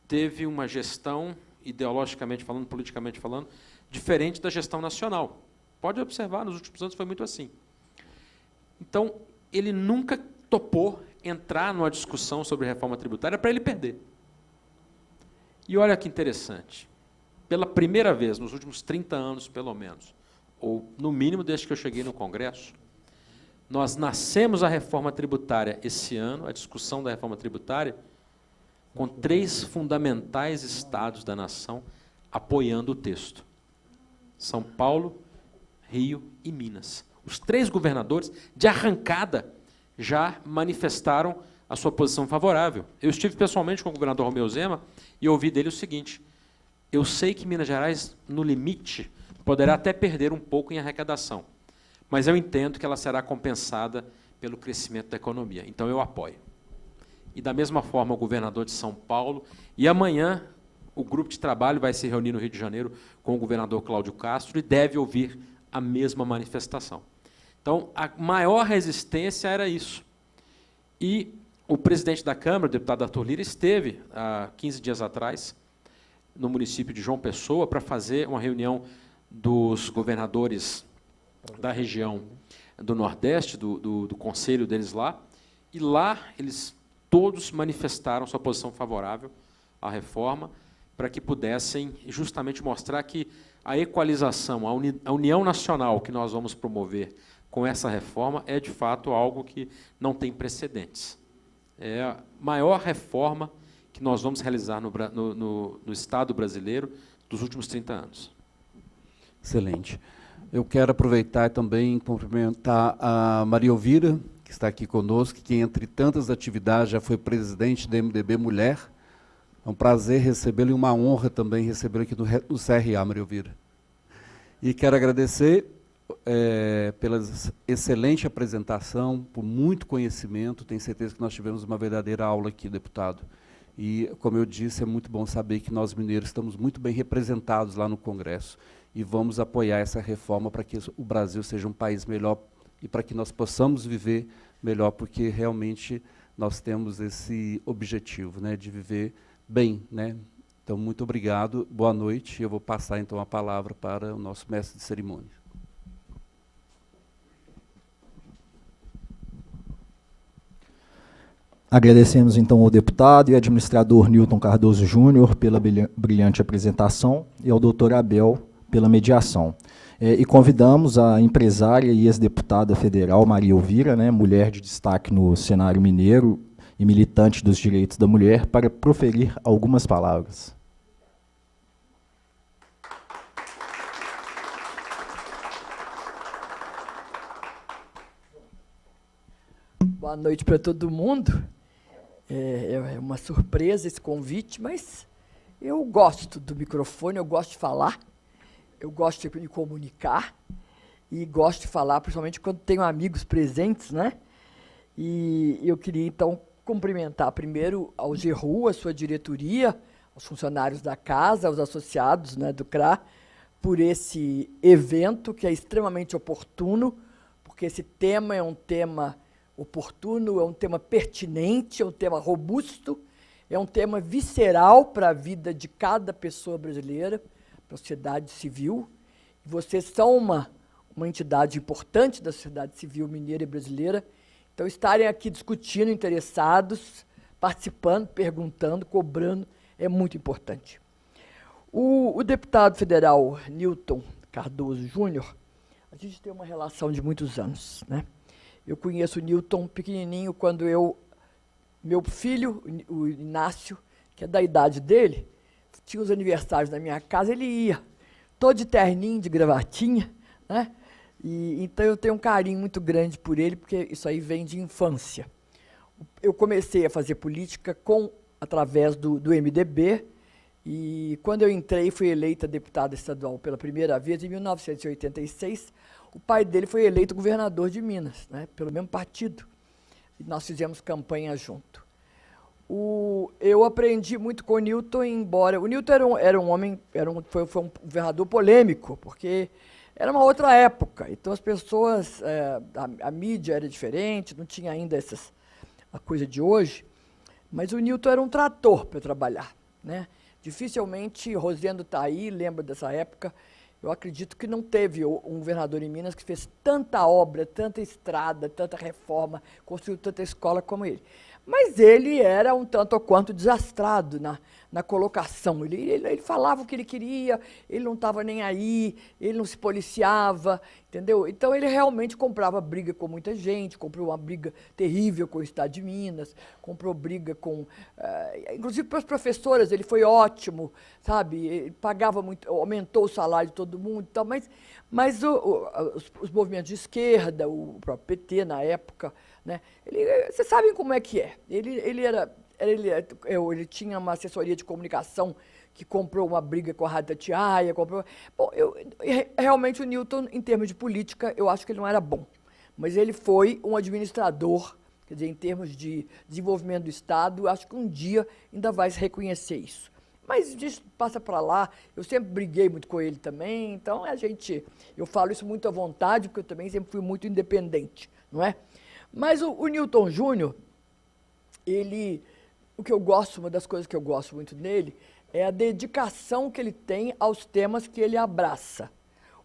teve uma gestão, ideologicamente falando, politicamente falando, diferente da gestão nacional. Pode observar, nos últimos anos foi muito assim. Então, ele nunca topou entrar numa discussão sobre reforma tributária para ele perder. E olha que interessante, pela primeira vez, nos últimos 30 anos, pelo menos, ou no mínimo desde que eu cheguei no Congresso, nós nascemos a reforma tributária esse ano, a discussão da reforma tributária, com 3 fundamentais estados da nação apoiando o texto. São Paulo, Rio e Minas. Os 3 governadores, de arrancada, já manifestaram a sua posição favorável. Eu estive pessoalmente com o governador Romeu Zema e ouvi dele o seguinte: eu sei que Minas Gerais, no limite, poderá até perder um pouco em arrecadação, mas eu entendo que ela será compensada pelo crescimento da economia. Então, eu apoio. E, da mesma forma, o governador de São Paulo. E amanhã, o grupo de trabalho vai se reunir no Rio de Janeiro com o governador Cláudio Castro e deve ouvir a mesma manifestação. Então, a maior resistência era isso. E o presidente da Câmara, o deputado Arthur Lira, esteve, há 15 dias atrás, no município de João Pessoa, para fazer uma reunião dos governadores da região do Nordeste, do conselho deles lá, e lá eles todos manifestaram sua posição favorável à reforma, para que pudessem justamente mostrar que a equalização, a união nacional que nós vamos promover com essa reforma é, de fato, algo que não tem precedentes. É a maior reforma que nós vamos realizar no Estado brasileiro dos últimos 30 anos. Excelente. Eu quero aproveitar e também cumprimentar a Maria Elvira, que está aqui conosco, que, entre tantas atividades, já foi presidente da MDB Mulher. É um prazer recebê-lo e uma honra também recebê-lo aqui no CRA, Maria Elvira. E quero agradecer pela excelente apresentação, por muito conhecimento. Tenho certeza que nós tivemos uma verdadeira aula aqui, deputado. E, como eu disse, é muito bom saber que nós, mineiros, estamos muito bem representados lá no Congresso e vamos apoiar essa reforma para que o Brasil seja um país melhor e para que nós possamos viver melhor, porque realmente nós temos esse objetivo, né, de viver bem, né? Então, muito obrigado, boa noite. Eu vou passar, então, a palavra para o nosso mestre de cerimônia. Agradecemos, então, ao deputado e administrador Newton Cardoso Júnior pela brilhante apresentação e ao doutor Abel pela mediação. E convidamos a empresária e ex-deputada federal Maria Elvira, né, mulher de destaque no cenário mineiro e militante dos direitos da mulher, para proferir algumas palavras. Boa noite para todo mundo. É uma surpresa esse convite, mas eu gosto do microfone, eu gosto de falar, eu gosto de me comunicar e gosto de falar, principalmente quando tenho amigos presentes, né? E eu queria, então, cumprimentar primeiro ao GERU, a sua diretoria, aos funcionários da casa, aos associados, né, do CRA, por esse evento que é extremamente oportuno, porque esse tema é um tema oportuno, é um tema pertinente, é um tema robusto, é um tema visceral para a vida de cada pessoa brasileira, para a sociedade civil. Vocês são uma entidade importante da sociedade civil mineira e brasileira. Então, estarem aqui discutindo, interessados, participando, perguntando, cobrando, é muito importante. O deputado federal Newton Cardoso Júnior, a gente tem uma relação de muitos anos, né? Eu conheço o Newton pequenininho quando meu filho, o Inácio, que é da idade dele, tinha os aniversários na minha casa, ele ia, todo de terninho, de gravatinha, né? Então eu tenho um carinho muito grande por ele, porque isso aí vem de infância. Eu comecei a fazer política através do MDB, e quando eu entrei, fui eleita deputada estadual pela primeira vez, em 1986. O pai dele foi eleito governador de Minas, né, pelo mesmo partido. E nós fizemos campanha junto. Eu aprendi muito com o Newton, embora... O Newton era um homem, foi um governador polêmico, porque era uma outra época. Então, as pessoas... a mídia era diferente, não tinha ainda a coisa de hoje. Mas o Newton era um trator para trabalhar, né? Dificilmente, Rosendo está aí, lembra dessa época. Eu acredito que não teve um governador em Minas que fez tanta obra, tanta estrada, tanta reforma, construiu tanta escola como ele. Mas ele era um tanto ou quanto desastrado na colocação. Ele falava o que ele queria, ele não estava nem aí, ele não se policiava, entendeu? Então, ele realmente comprava briga com muita gente, comprou uma briga terrível com o Estado de Minas, comprou briga com... inclusive, para as professoras, ele foi ótimo, sabe? Ele pagava muito, aumentou o salário de todo mundo e tal, mas os movimentos de esquerda, o próprio PT na época, né? Vocês sabem como é que é. Ele tinha uma assessoria de comunicação que comprou uma briga com a Rádio Tatiaia. Bom, realmente o Newton, em termos de política, eu acho que ele não era bom. Mas ele foi um administrador, quer dizer, em termos de desenvolvimento do Estado, eu acho que um dia ainda vai se reconhecer isso. Mas disso passa para lá, eu sempre briguei muito com ele também, então eu falo isso muito à vontade, porque eu também sempre fui muito independente, não é? Mas o Newton Júnior, uma das coisas que eu gosto muito dele, é a dedicação que ele tem aos temas que ele abraça,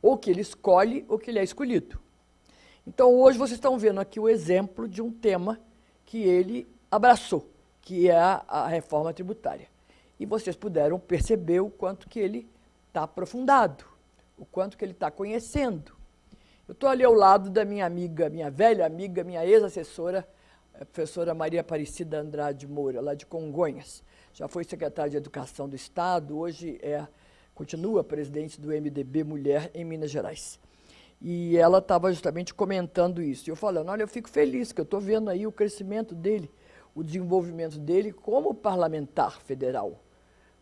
ou que ele escolhe, ou que ele é escolhido. Então, hoje vocês estão vendo aqui o exemplo de um tema que ele abraçou, que é a reforma tributária. E vocês puderam perceber o quanto que ele está aprofundado, o quanto que ele está conhecendo. Eu estou ali ao lado da minha amiga, minha velha amiga, minha ex-assessora, a professora Maria Aparecida Andrade Moura, lá de Congonhas. Já foi secretária de Educação do Estado, hoje continua presidente do MDB Mulher em Minas Gerais. E ela estava justamente comentando isso. E eu falando, olha, eu fico feliz que eu estou vendo aí o crescimento dele, o desenvolvimento dele como parlamentar federal,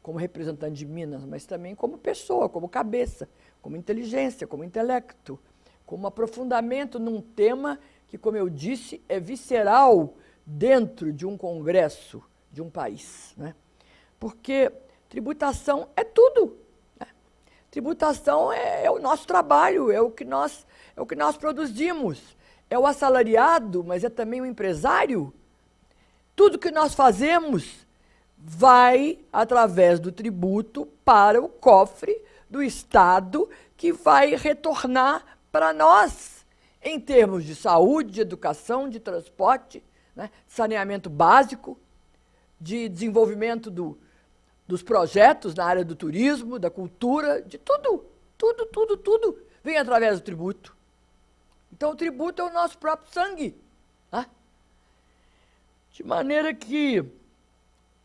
como representante de Minas, mas também como pessoa, como cabeça, como inteligência, como intelecto, como aprofundamento num tema que, como eu disse, é visceral dentro de um congresso de um país, né? Porque tributação é tudo, né? Tributação é o nosso trabalho, é o que nós produzimos, é o assalariado, mas é também o empresário. Tudo que nós fazemos vai, através do tributo, para o cofre do Estado, que vai retornar para nós, em termos de saúde, de educação, de transporte, né, saneamento básico, de desenvolvimento dos projetos na área do turismo, da cultura, de tudo vem através do tributo. Então, o tributo é o nosso próprio sangue, né? De maneira que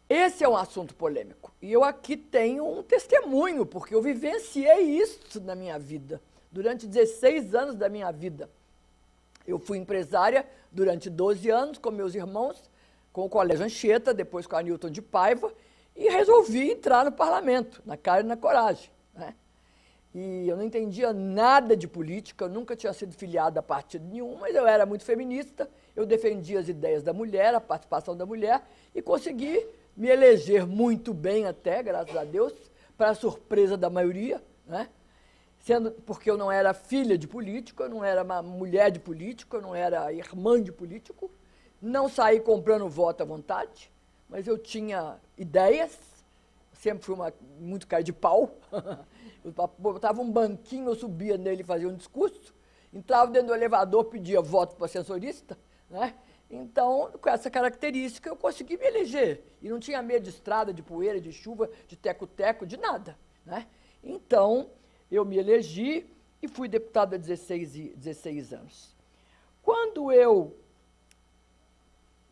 esse é um assunto polêmico. E eu aqui tenho um testemunho, porque eu vivenciei isso na minha vida. Durante 16 anos da minha vida. Eu fui empresária durante 12 anos com meus irmãos, com o Colégio Anchieta, depois com a Newton de Paiva, e resolvi entrar no parlamento, na cara e na coragem, né? E eu não entendia nada de política, eu nunca tinha sido filiada a partido nenhum, mas eu era muito feminista, eu defendia as ideias da mulher, a participação da mulher, e consegui me eleger muito bem até, graças a Deus, para a surpresa da maioria, né? Porque eu não era filha de político, eu não era uma mulher de político, eu não era irmã de político, não saí comprando voto à vontade, mas eu tinha ideias, sempre fui muito cara de pau, eu botava um banquinho, eu subia nele e fazia um discurso, entrava dentro do elevador, pedia voto para ascensorista, né? Então, com essa característica, eu consegui me eleger. E não tinha medo de estrada, de poeira, de chuva, de teco-teco, de nada, né? Então, eu me elegi e fui deputado há 16 anos.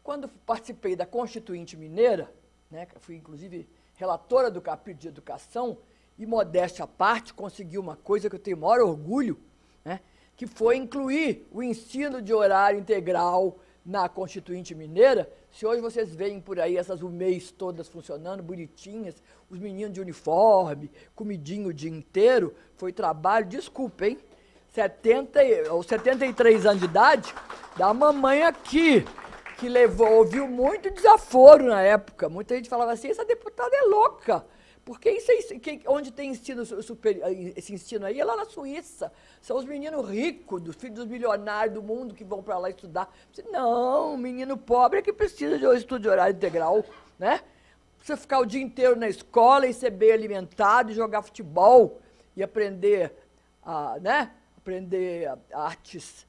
Quando participei da Constituinte Mineira, né, fui, inclusive, relatora do capítulo de educação, e, modéstia à parte, consegui uma coisa que eu tenho o maior orgulho, né, que foi incluir o ensino de horário integral na Constituinte Mineira. Se hoje vocês veem por aí essas UMEIs todas funcionando, bonitinhas, os meninos de uniforme, comidinho o dia inteiro, foi trabalho, desculpa, hein? 73 anos de idade, da mamãe aqui, que ouviu muito desaforo na época. Muita gente falava assim, essa deputada é louca. Porque onde tem ensino superior, esse ensino aí é lá na Suíça. São os meninos ricos, dos filhos dos milionários do mundo que vão para lá estudar. Não, o menino pobre é que precisa de um estudo de horário integral, né? Precisa ficar o dia inteiro na escola e ser bem alimentado, e jogar futebol e aprender, aprender artes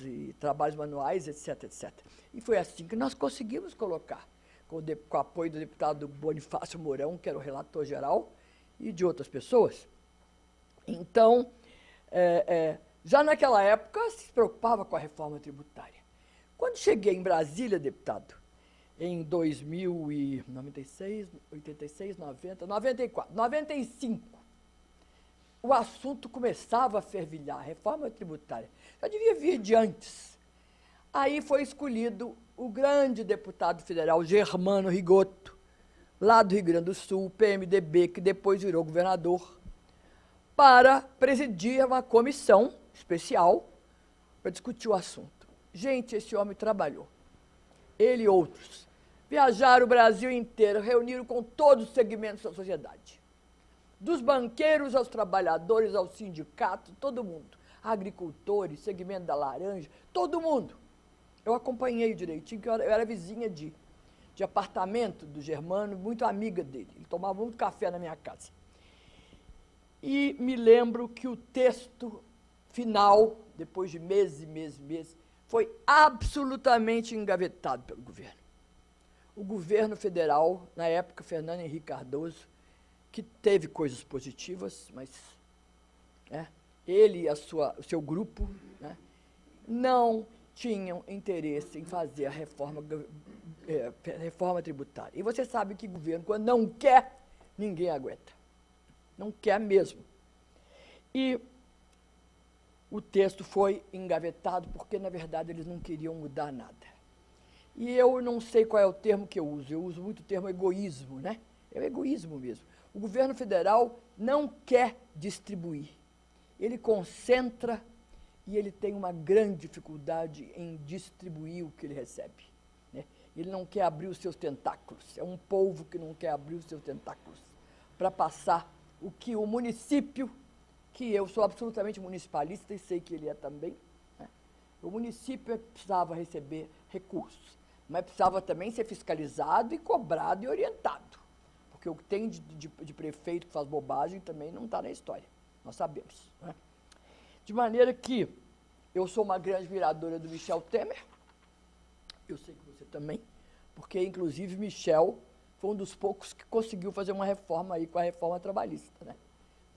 e trabalhos manuais, etc, etc. E foi assim que nós conseguimos colocar, com o apoio do deputado Bonifácio Mourão, que era o relator geral, e de outras pessoas. Então, já naquela época, se preocupava com a reforma tributária. Quando cheguei em Brasília, deputado, em 2096, 86, 90, 94, 95, o assunto começava a fervilhar, a reforma tributária. Já devia vir de antes. Aí foi escolhido o grande deputado federal Germano Rigoto, lá do Rio Grande do Sul, PMDB, que depois virou governador, para presidir uma comissão especial para discutir o assunto. Gente, esse homem trabalhou. Ele e outros viajaram o Brasil inteiro, reuniram com todos os segmentos da sociedade. Dos banqueiros aos trabalhadores, aos sindicatos, todo mundo. Agricultores, segmento da laranja, todo mundo. Eu acompanhei direitinho, porque eu era vizinha de apartamento do Germano, muito amiga dele. Ele tomava muito café na minha casa. E me lembro que o texto final, depois de meses e meses e meses, foi absolutamente engavetado pelo governo. O governo federal, na época, Fernando Henrique Cardoso, que teve coisas positivas, mas ele e o seu grupo não tinham interesse em fazer a reforma tributária. E você sabe que o governo, quando não quer, ninguém aguenta. Não quer mesmo. E o texto foi engavetado porque, na verdade, eles não queriam mudar nada. E eu não sei qual é o termo que eu uso muito o termo egoísmo, né? É o egoísmo mesmo. O governo federal não quer distribuir. Ele concentra e ele tem uma grande dificuldade em distribuir o que ele recebe, né? Ele não quer abrir os seus tentáculos. É um povo que não quer abrir os seus tentáculos para passar o que o município, que eu sou absolutamente municipalista e sei que ele é também, né? O município precisava receber recursos, mas precisava também ser fiscalizado e cobrado e orientado. Porque o que tem de prefeito que faz bobagem também não está na história, nós sabemos, né? De maneira que eu sou uma grande admiradora do Michel Temer, eu sei que você também, porque, inclusive, Michel foi um dos poucos que conseguiu fazer uma reforma aí com a reforma trabalhista, né?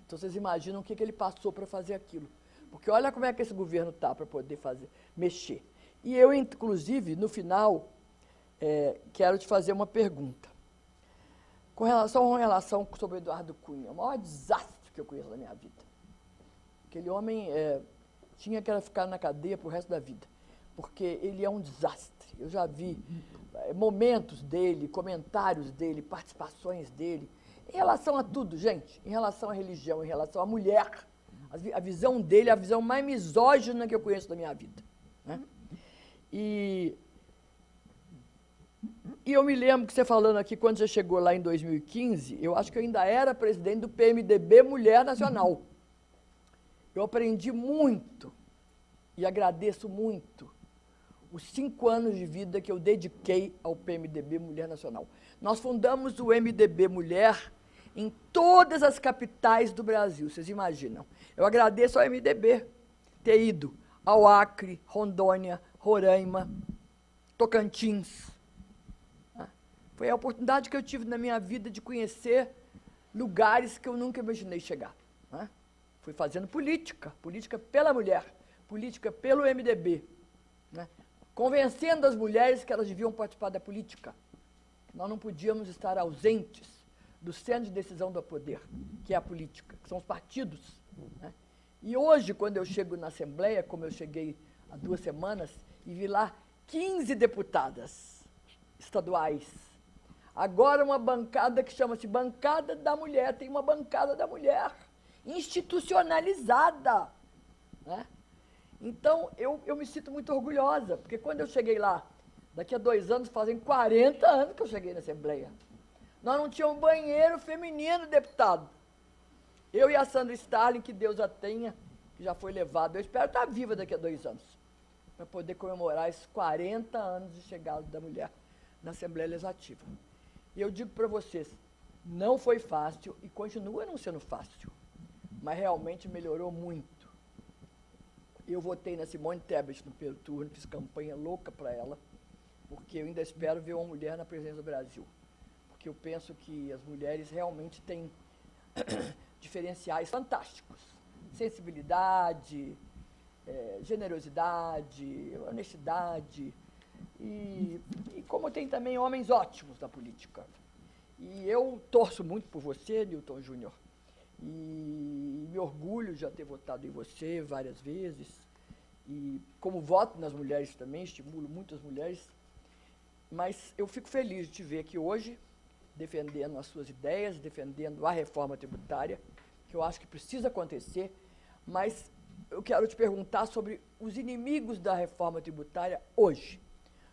Então, vocês imaginam o que ele passou para fazer aquilo. Porque olha como é que esse governo está para poder mexer. E eu, inclusive, no final, quero te fazer uma pergunta. Com relação sobre o Eduardo Cunha, o maior desastre que eu conheço na minha vida. Aquele homem tinha que ficar na cadeia para o resto da vida, porque ele é um desastre. Eu já vi momentos dele, comentários dele, participações dele, em relação a tudo, gente, em relação à religião, em relação à mulher. A visão dele é a visão mais misógina que eu conheço da minha vida, né? E eu me lembro que você falando aqui, quando você chegou lá em 2015, eu acho que eu ainda era presidente do PMDB Mulher Nacional. Eu aprendi muito e agradeço muito os 5 anos de vida que eu dediquei ao PMDB Mulher Nacional. Nós fundamos o MDB Mulher em todas as capitais do Brasil, vocês imaginam. Eu agradeço ao MDB, ter ido ao Acre, Rondônia, Roraima, Tocantins. Foi a oportunidade que eu tive na minha vida de conhecer lugares que eu nunca imaginei chegar. Fui fazendo política, política pela mulher, política pelo MDB, convencendo as mulheres que elas deviam participar da política. Nós não podíamos estar ausentes do centro de decisão do poder, que é a política, que são os partidos. E hoje, quando eu chego na Assembleia, como eu cheguei há 2 semanas, e vi lá 15 deputadas estaduais. Agora uma bancada que chama-se Bancada da Mulher, tem uma bancada da mulher institucionalizada. Então, eu me sinto muito orgulhosa, porque quando eu cheguei lá, daqui a 2 anos, fazem 40 anos que eu cheguei na Assembleia. Nós não tínhamos banheiro feminino, deputado. Eu e a Sandra Starling, que Deus a tenha, que já foi levado, eu espero estar viva daqui a 2 anos, para poder comemorar esses 40 anos de chegada da mulher na Assembleia Legislativa. E eu digo para vocês, não foi fácil e continua não sendo fácil, mas realmente melhorou muito. Eu votei na Simone Tebet no primeiro turno, fiz campanha louca para ela, porque eu ainda espero ver uma mulher na presidência do Brasil. Porque eu penso que as mulheres realmente têm diferenciais fantásticos. Sensibilidade, generosidade, honestidade. E como tem também homens ótimos na política. E eu torço muito por você, Newton Júnior. E me orgulho de já ter votado em você várias vezes. E como voto nas mulheres também, estimulo muitas mulheres. Mas eu fico feliz de te ver aqui hoje, defendendo as suas ideias, defendendo a reforma tributária, que eu acho que precisa acontecer. Mas eu quero te perguntar sobre os inimigos da reforma tributária hoje.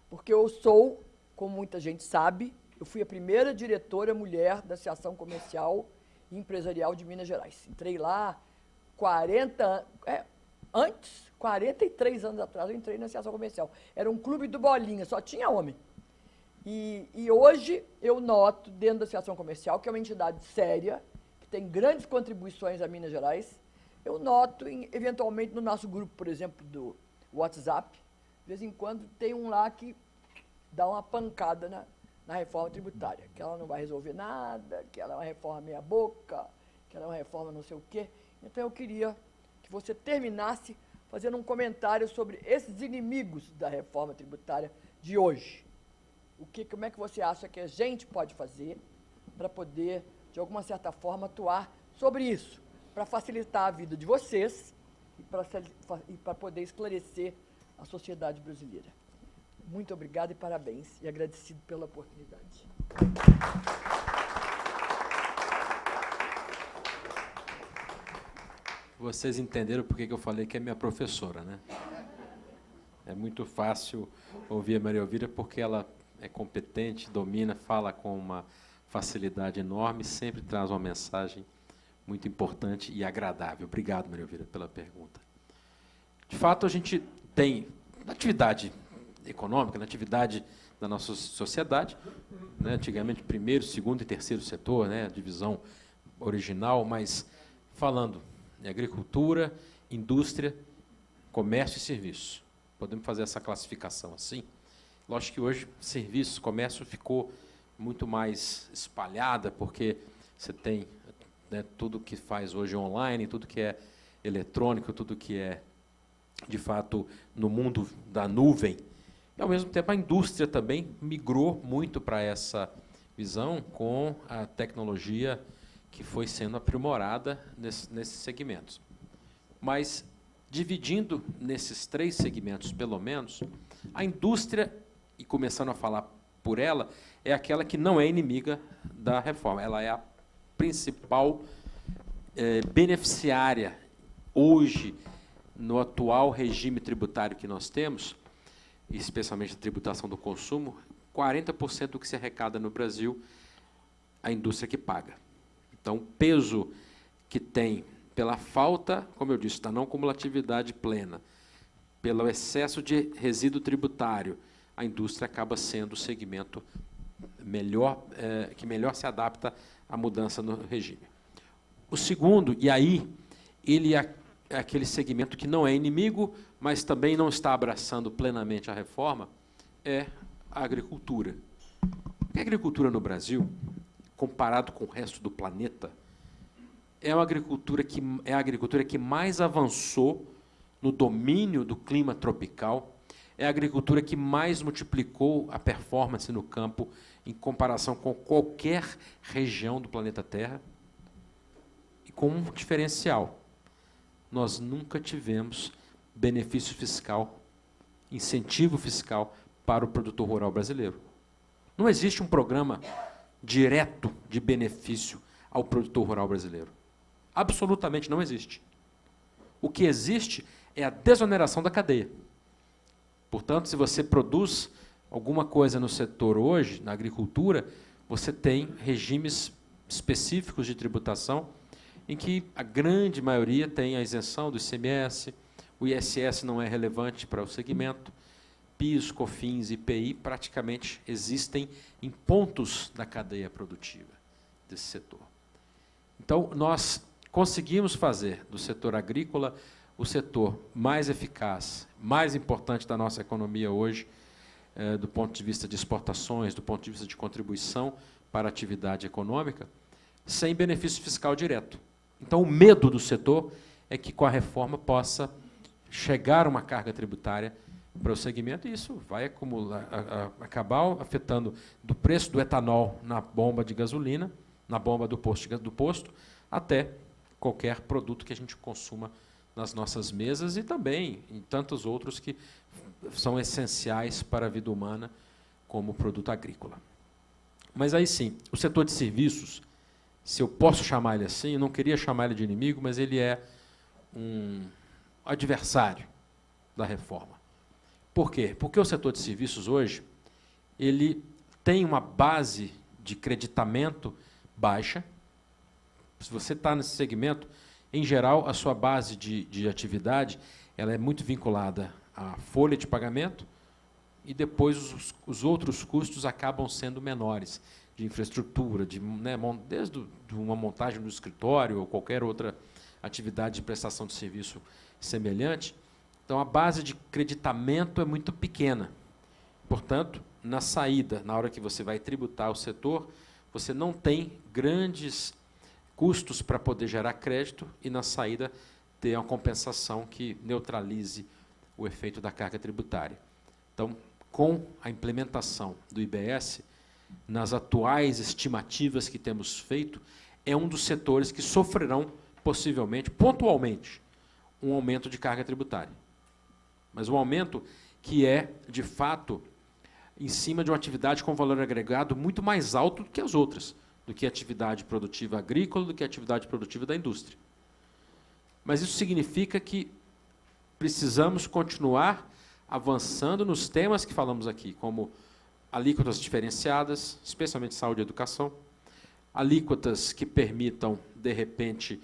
Porque eu sou, como muita gente sabe, eu fui a primeira diretora mulher da Associação Comercial e Empresarial de Minas Gerais. Entrei lá 43 anos atrás, eu entrei na Associação Comercial. Era um clube do Bolinha, só tinha homem. E hoje eu noto, dentro da Associação Comercial, que é uma entidade séria, que tem grandes contribuições a Minas Gerais, eu noto, eventualmente, no nosso grupo, por exemplo, do WhatsApp, de vez em quando tem um lá que dá uma pancada na reforma tributária, que ela não vai resolver nada, que ela é uma reforma meia-boca, que ela é uma reforma não sei o quê. Então, eu queria que você terminasse fazendo um comentário sobre esses inimigos da reforma tributária de hoje. Como é que você acha que a gente pode fazer para poder, de alguma certa forma, atuar sobre isso, para facilitar a vida de vocês e para poder esclarecer a sociedade brasileira. Muito obrigado e parabéns, e agradecido pela oportunidade. Vocês entenderam por que eu falei que é minha professora, né? É muito fácil ouvir a Maria Elvira, porque ela é competente, domina, fala com uma facilidade enorme, sempre traz uma mensagem muito importante e agradável. Obrigado, Maria Elvira, pela pergunta. De fato, a gente tem, na atividade econômica, na atividade da nossa sociedade, né, antigamente, primeiro, segundo e terceiro setor, né, a divisão original, mas falando em agricultura, indústria, comércio e serviço. Podemos fazer essa classificação assim? Lógico que hoje serviço, comércio ficou muito mais espalhada, porque você tem, né, tudo que faz hoje online, tudo que é eletrônico, tudo que é, de fato, no mundo da nuvem. E, ao mesmo tempo, a indústria também migrou muito para essa visão com a tecnologia que foi sendo aprimorada nesses segmentos. Mas, dividindo nesses 3 segmentos, pelo menos, a indústria, e começando a falar por ela, é aquela que não é inimiga da reforma. Ela é a principal beneficiária hoje, no atual regime tributário que nós temos, especialmente a tributação do consumo, 40% do que se arrecada no Brasil, a indústria que paga. Então, o peso que tem pela falta, como eu disse, da não cumulatividade plena, pelo excesso de resíduo tributário, a indústria acaba sendo o segmento que melhor se adapta à mudança no regime. O segundo, e aí ele é aquele segmento que não é inimigo, mas também não está abraçando plenamente a reforma, é a agricultura. A agricultura no Brasil, comparado com o resto do planeta, é a agricultura que mais avançou no domínio do clima tropical, é a agricultura que mais multiplicou a performance no campo em comparação com qualquer região do planeta Terra, e com um diferencial. Nós nunca tivemos benefício fiscal, incentivo fiscal para o produtor rural brasileiro. Não existe um programa direto de benefício ao produtor rural brasileiro. Absolutamente não existe. O que existe é a desoneração da cadeia. Portanto, se você produz alguma coisa no setor hoje, na agricultura, você tem regimes específicos de tributação em que a grande maioria tem a isenção do ICMS, o ISS não é relevante para o segmento, PIS, COFINS e IPI praticamente existem em pontos da cadeia produtiva desse setor. Então, nós conseguimos fazer do setor agrícola o setor mais eficaz, mais importante da nossa economia hoje, do ponto de vista de exportações, do ponto de vista de contribuição para a atividade econômica, sem benefício fiscal direto. Então, o medo do setor é que, com a reforma, possa chegar uma carga tributária para o segmento, e isso vai acabar afetando do preço do etanol na bomba de gasolina, na bomba do posto, até qualquer produto que a gente consuma nas nossas mesas e também em tantos outros que são essenciais para a vida humana, como o produto agrícola. Mas aí sim, o setor de serviços, se eu posso chamar ele assim, eu não queria chamar ele de inimigo, mas ele é um adversário da reforma. Por quê? Porque o setor de serviços hoje ele tem uma base de creditamento baixa. Se você está nesse segmento, em geral, a sua base de atividade ela é muito vinculada à folha de pagamento e depois os outros custos acabam sendo menores, de infraestrutura, desde uma montagem do escritório ou qualquer outra atividade de prestação de serviço semelhante. Então, a base de creditamento é muito pequena. Portanto, na saída, na hora que você vai tributar o setor, você não tem grandes custos para poder gerar crédito e, na saída, ter uma compensação que neutralize o efeito da carga tributária. Então, com a implementação do IBS, nas atuais estimativas que temos feito, é um dos setores que sofrerão, possivelmente, pontualmente, um aumento de carga tributária. Mas um aumento que é, de fato, em cima de uma atividade com valor agregado muito mais alto do que as outras, do que a atividade produtiva agrícola, do que a atividade produtiva da indústria. Mas isso significa que precisamos continuar avançando nos temas que falamos aqui, como alíquotas diferenciadas, especialmente saúde e educação, alíquotas que permitam, de repente,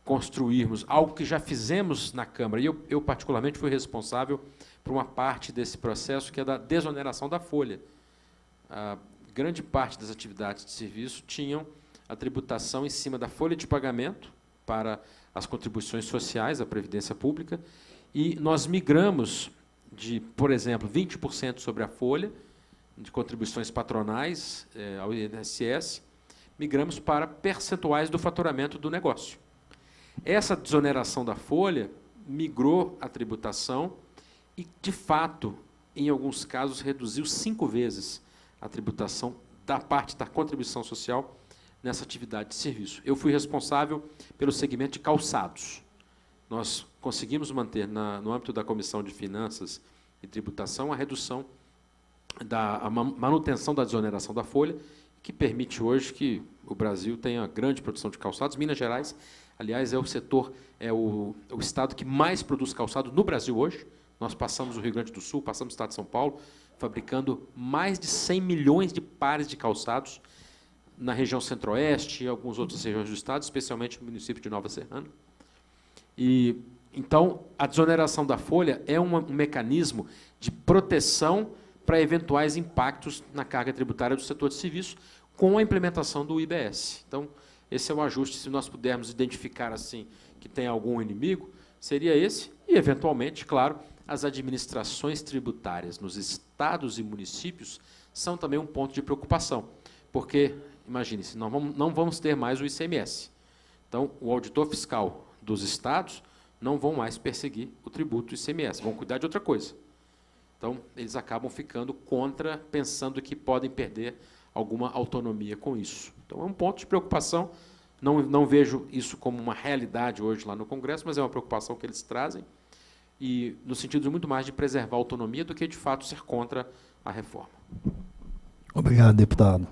construirmos algo que já fizemos na Câmara. E eu particularmente, fui responsável por uma parte desse processo, que é da desoneração da folha. A grande parte das atividades de serviço tinham a tributação em cima da folha de pagamento para as contribuições sociais à Previdência Pública, e nós migramos de, por exemplo, 20% sobre a folha de contribuições patronais ao INSS, migramos para percentuais do faturamento do negócio. Essa desoneração da folha migrou a tributação e, de fato, em alguns casos, reduziu 5 vezes a tributação da parte da contribuição social nessa atividade de serviço. Eu fui responsável pelo segmento de calçados. Nós conseguimos manter, no âmbito da Comissão de Finanças e Tributação, a redução a manutenção da desoneração da folha, que permite hoje que o Brasil tenha grande produção de calçados. Minas Gerais, aliás, é o estado que mais produz calçado no Brasil hoje. Nós passamos o Rio Grande do Sul, passamos o estado de São Paulo, fabricando mais de 100 milhões de pares de calçados na região centro-oeste e algumas outras regiões do estado, especialmente no município de Nova Serrana. E, então, a desoneração da folha é um mecanismo de proteção para eventuais impactos na carga tributária do setor de serviço, com a implementação do IBS. Então, esse é o ajuste. Se nós pudermos identificar assim que tem algum inimigo, seria esse, e, eventualmente, claro, as administrações tributárias nos estados e municípios são também um ponto de preocupação, porque, imagine-se, não vamos ter mais o ICMS. Então, o auditor fiscal dos estados não vão mais perseguir o tributo ICMS, vão cuidar de outra coisa. Então, eles acabam ficando contra, pensando que podem perder alguma autonomia com isso. Então, é um ponto de preocupação. Não vejo isso como uma realidade hoje lá no Congresso, mas é uma preocupação que eles trazem, e no sentido muito mais de preservar a autonomia do que, de fato, ser contra a reforma. Obrigado, deputado.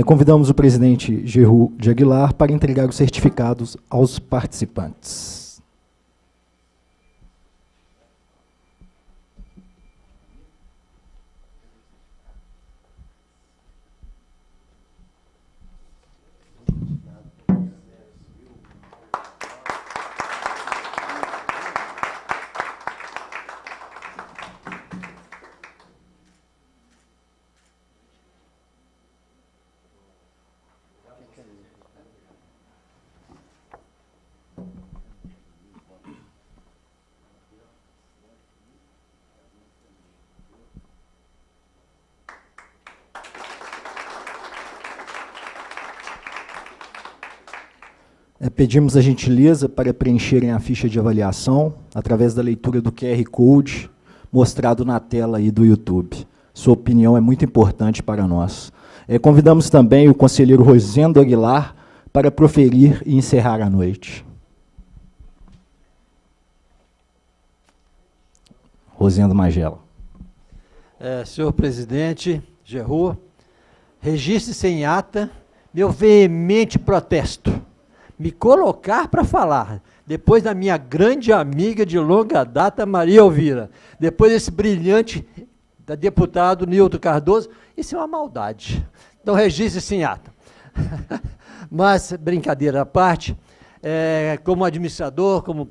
Convidamos o presidente Geru de Aguilar para entregar os certificados aos participantes. Pedimos a gentileza para preencherem a ficha de avaliação através da leitura do QR Code mostrado na tela aí do YouTube. Sua opinião é muito importante para nós. Convidamos também o conselheiro Rosendo Aguilar para proferir e encerrar a noite. Rosendo Magela. Senhor presidente, Geru, registre-se em ata meu veemente protesto. Me colocar para falar, depois da minha grande amiga de longa data, Maria Elvira, depois desse brilhante da deputado Nilton Cardoso, isso é uma maldade. Então, registre-se em ata. Mas, brincadeira à parte, como administrador, como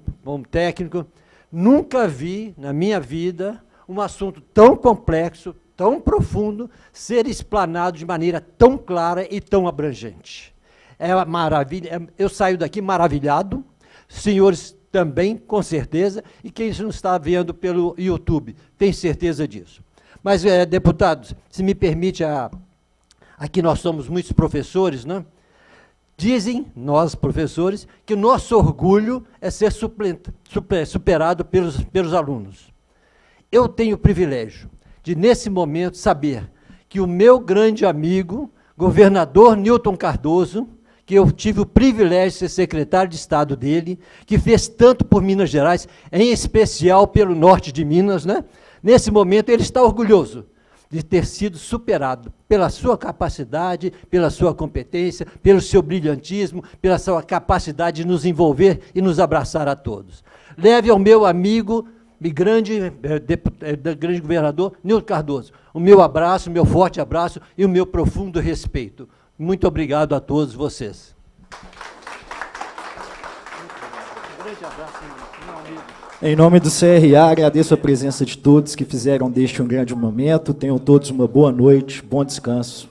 técnico, nunca vi, na minha vida, um assunto tão complexo, tão profundo, ser explanado de maneira tão clara e tão abrangente. É uma maravilha, eu saio daqui maravilhado, senhores também, com certeza, e quem não está vendo pelo YouTube, tem certeza disso. Mas, deputados, se me permite, aqui nós somos muitos professores, né? Dizem, nós professores, que o nosso orgulho é ser superado pelos alunos. Eu tenho o privilégio de, nesse momento, saber que o meu grande amigo, governador Nilton Cardoso, que eu tive o privilégio de ser secretário de Estado dele, que fez tanto por Minas Gerais, em especial pelo norte de Minas, né? Nesse momento ele está orgulhoso de ter sido superado pela sua capacidade, pela sua competência, pelo seu brilhantismo, pela sua capacidade de nos envolver e nos abraçar a todos. Leve ao meu amigo, grande governador, Nilton Cardoso, o meu abraço, o meu forte abraço e o meu profundo respeito. Muito obrigado a todos vocês. Um grande abraço, meu amigo. Em nome do CRA, agradeço a presença de todos que fizeram deste um grande momento. Tenham todos uma boa noite, bom descanso.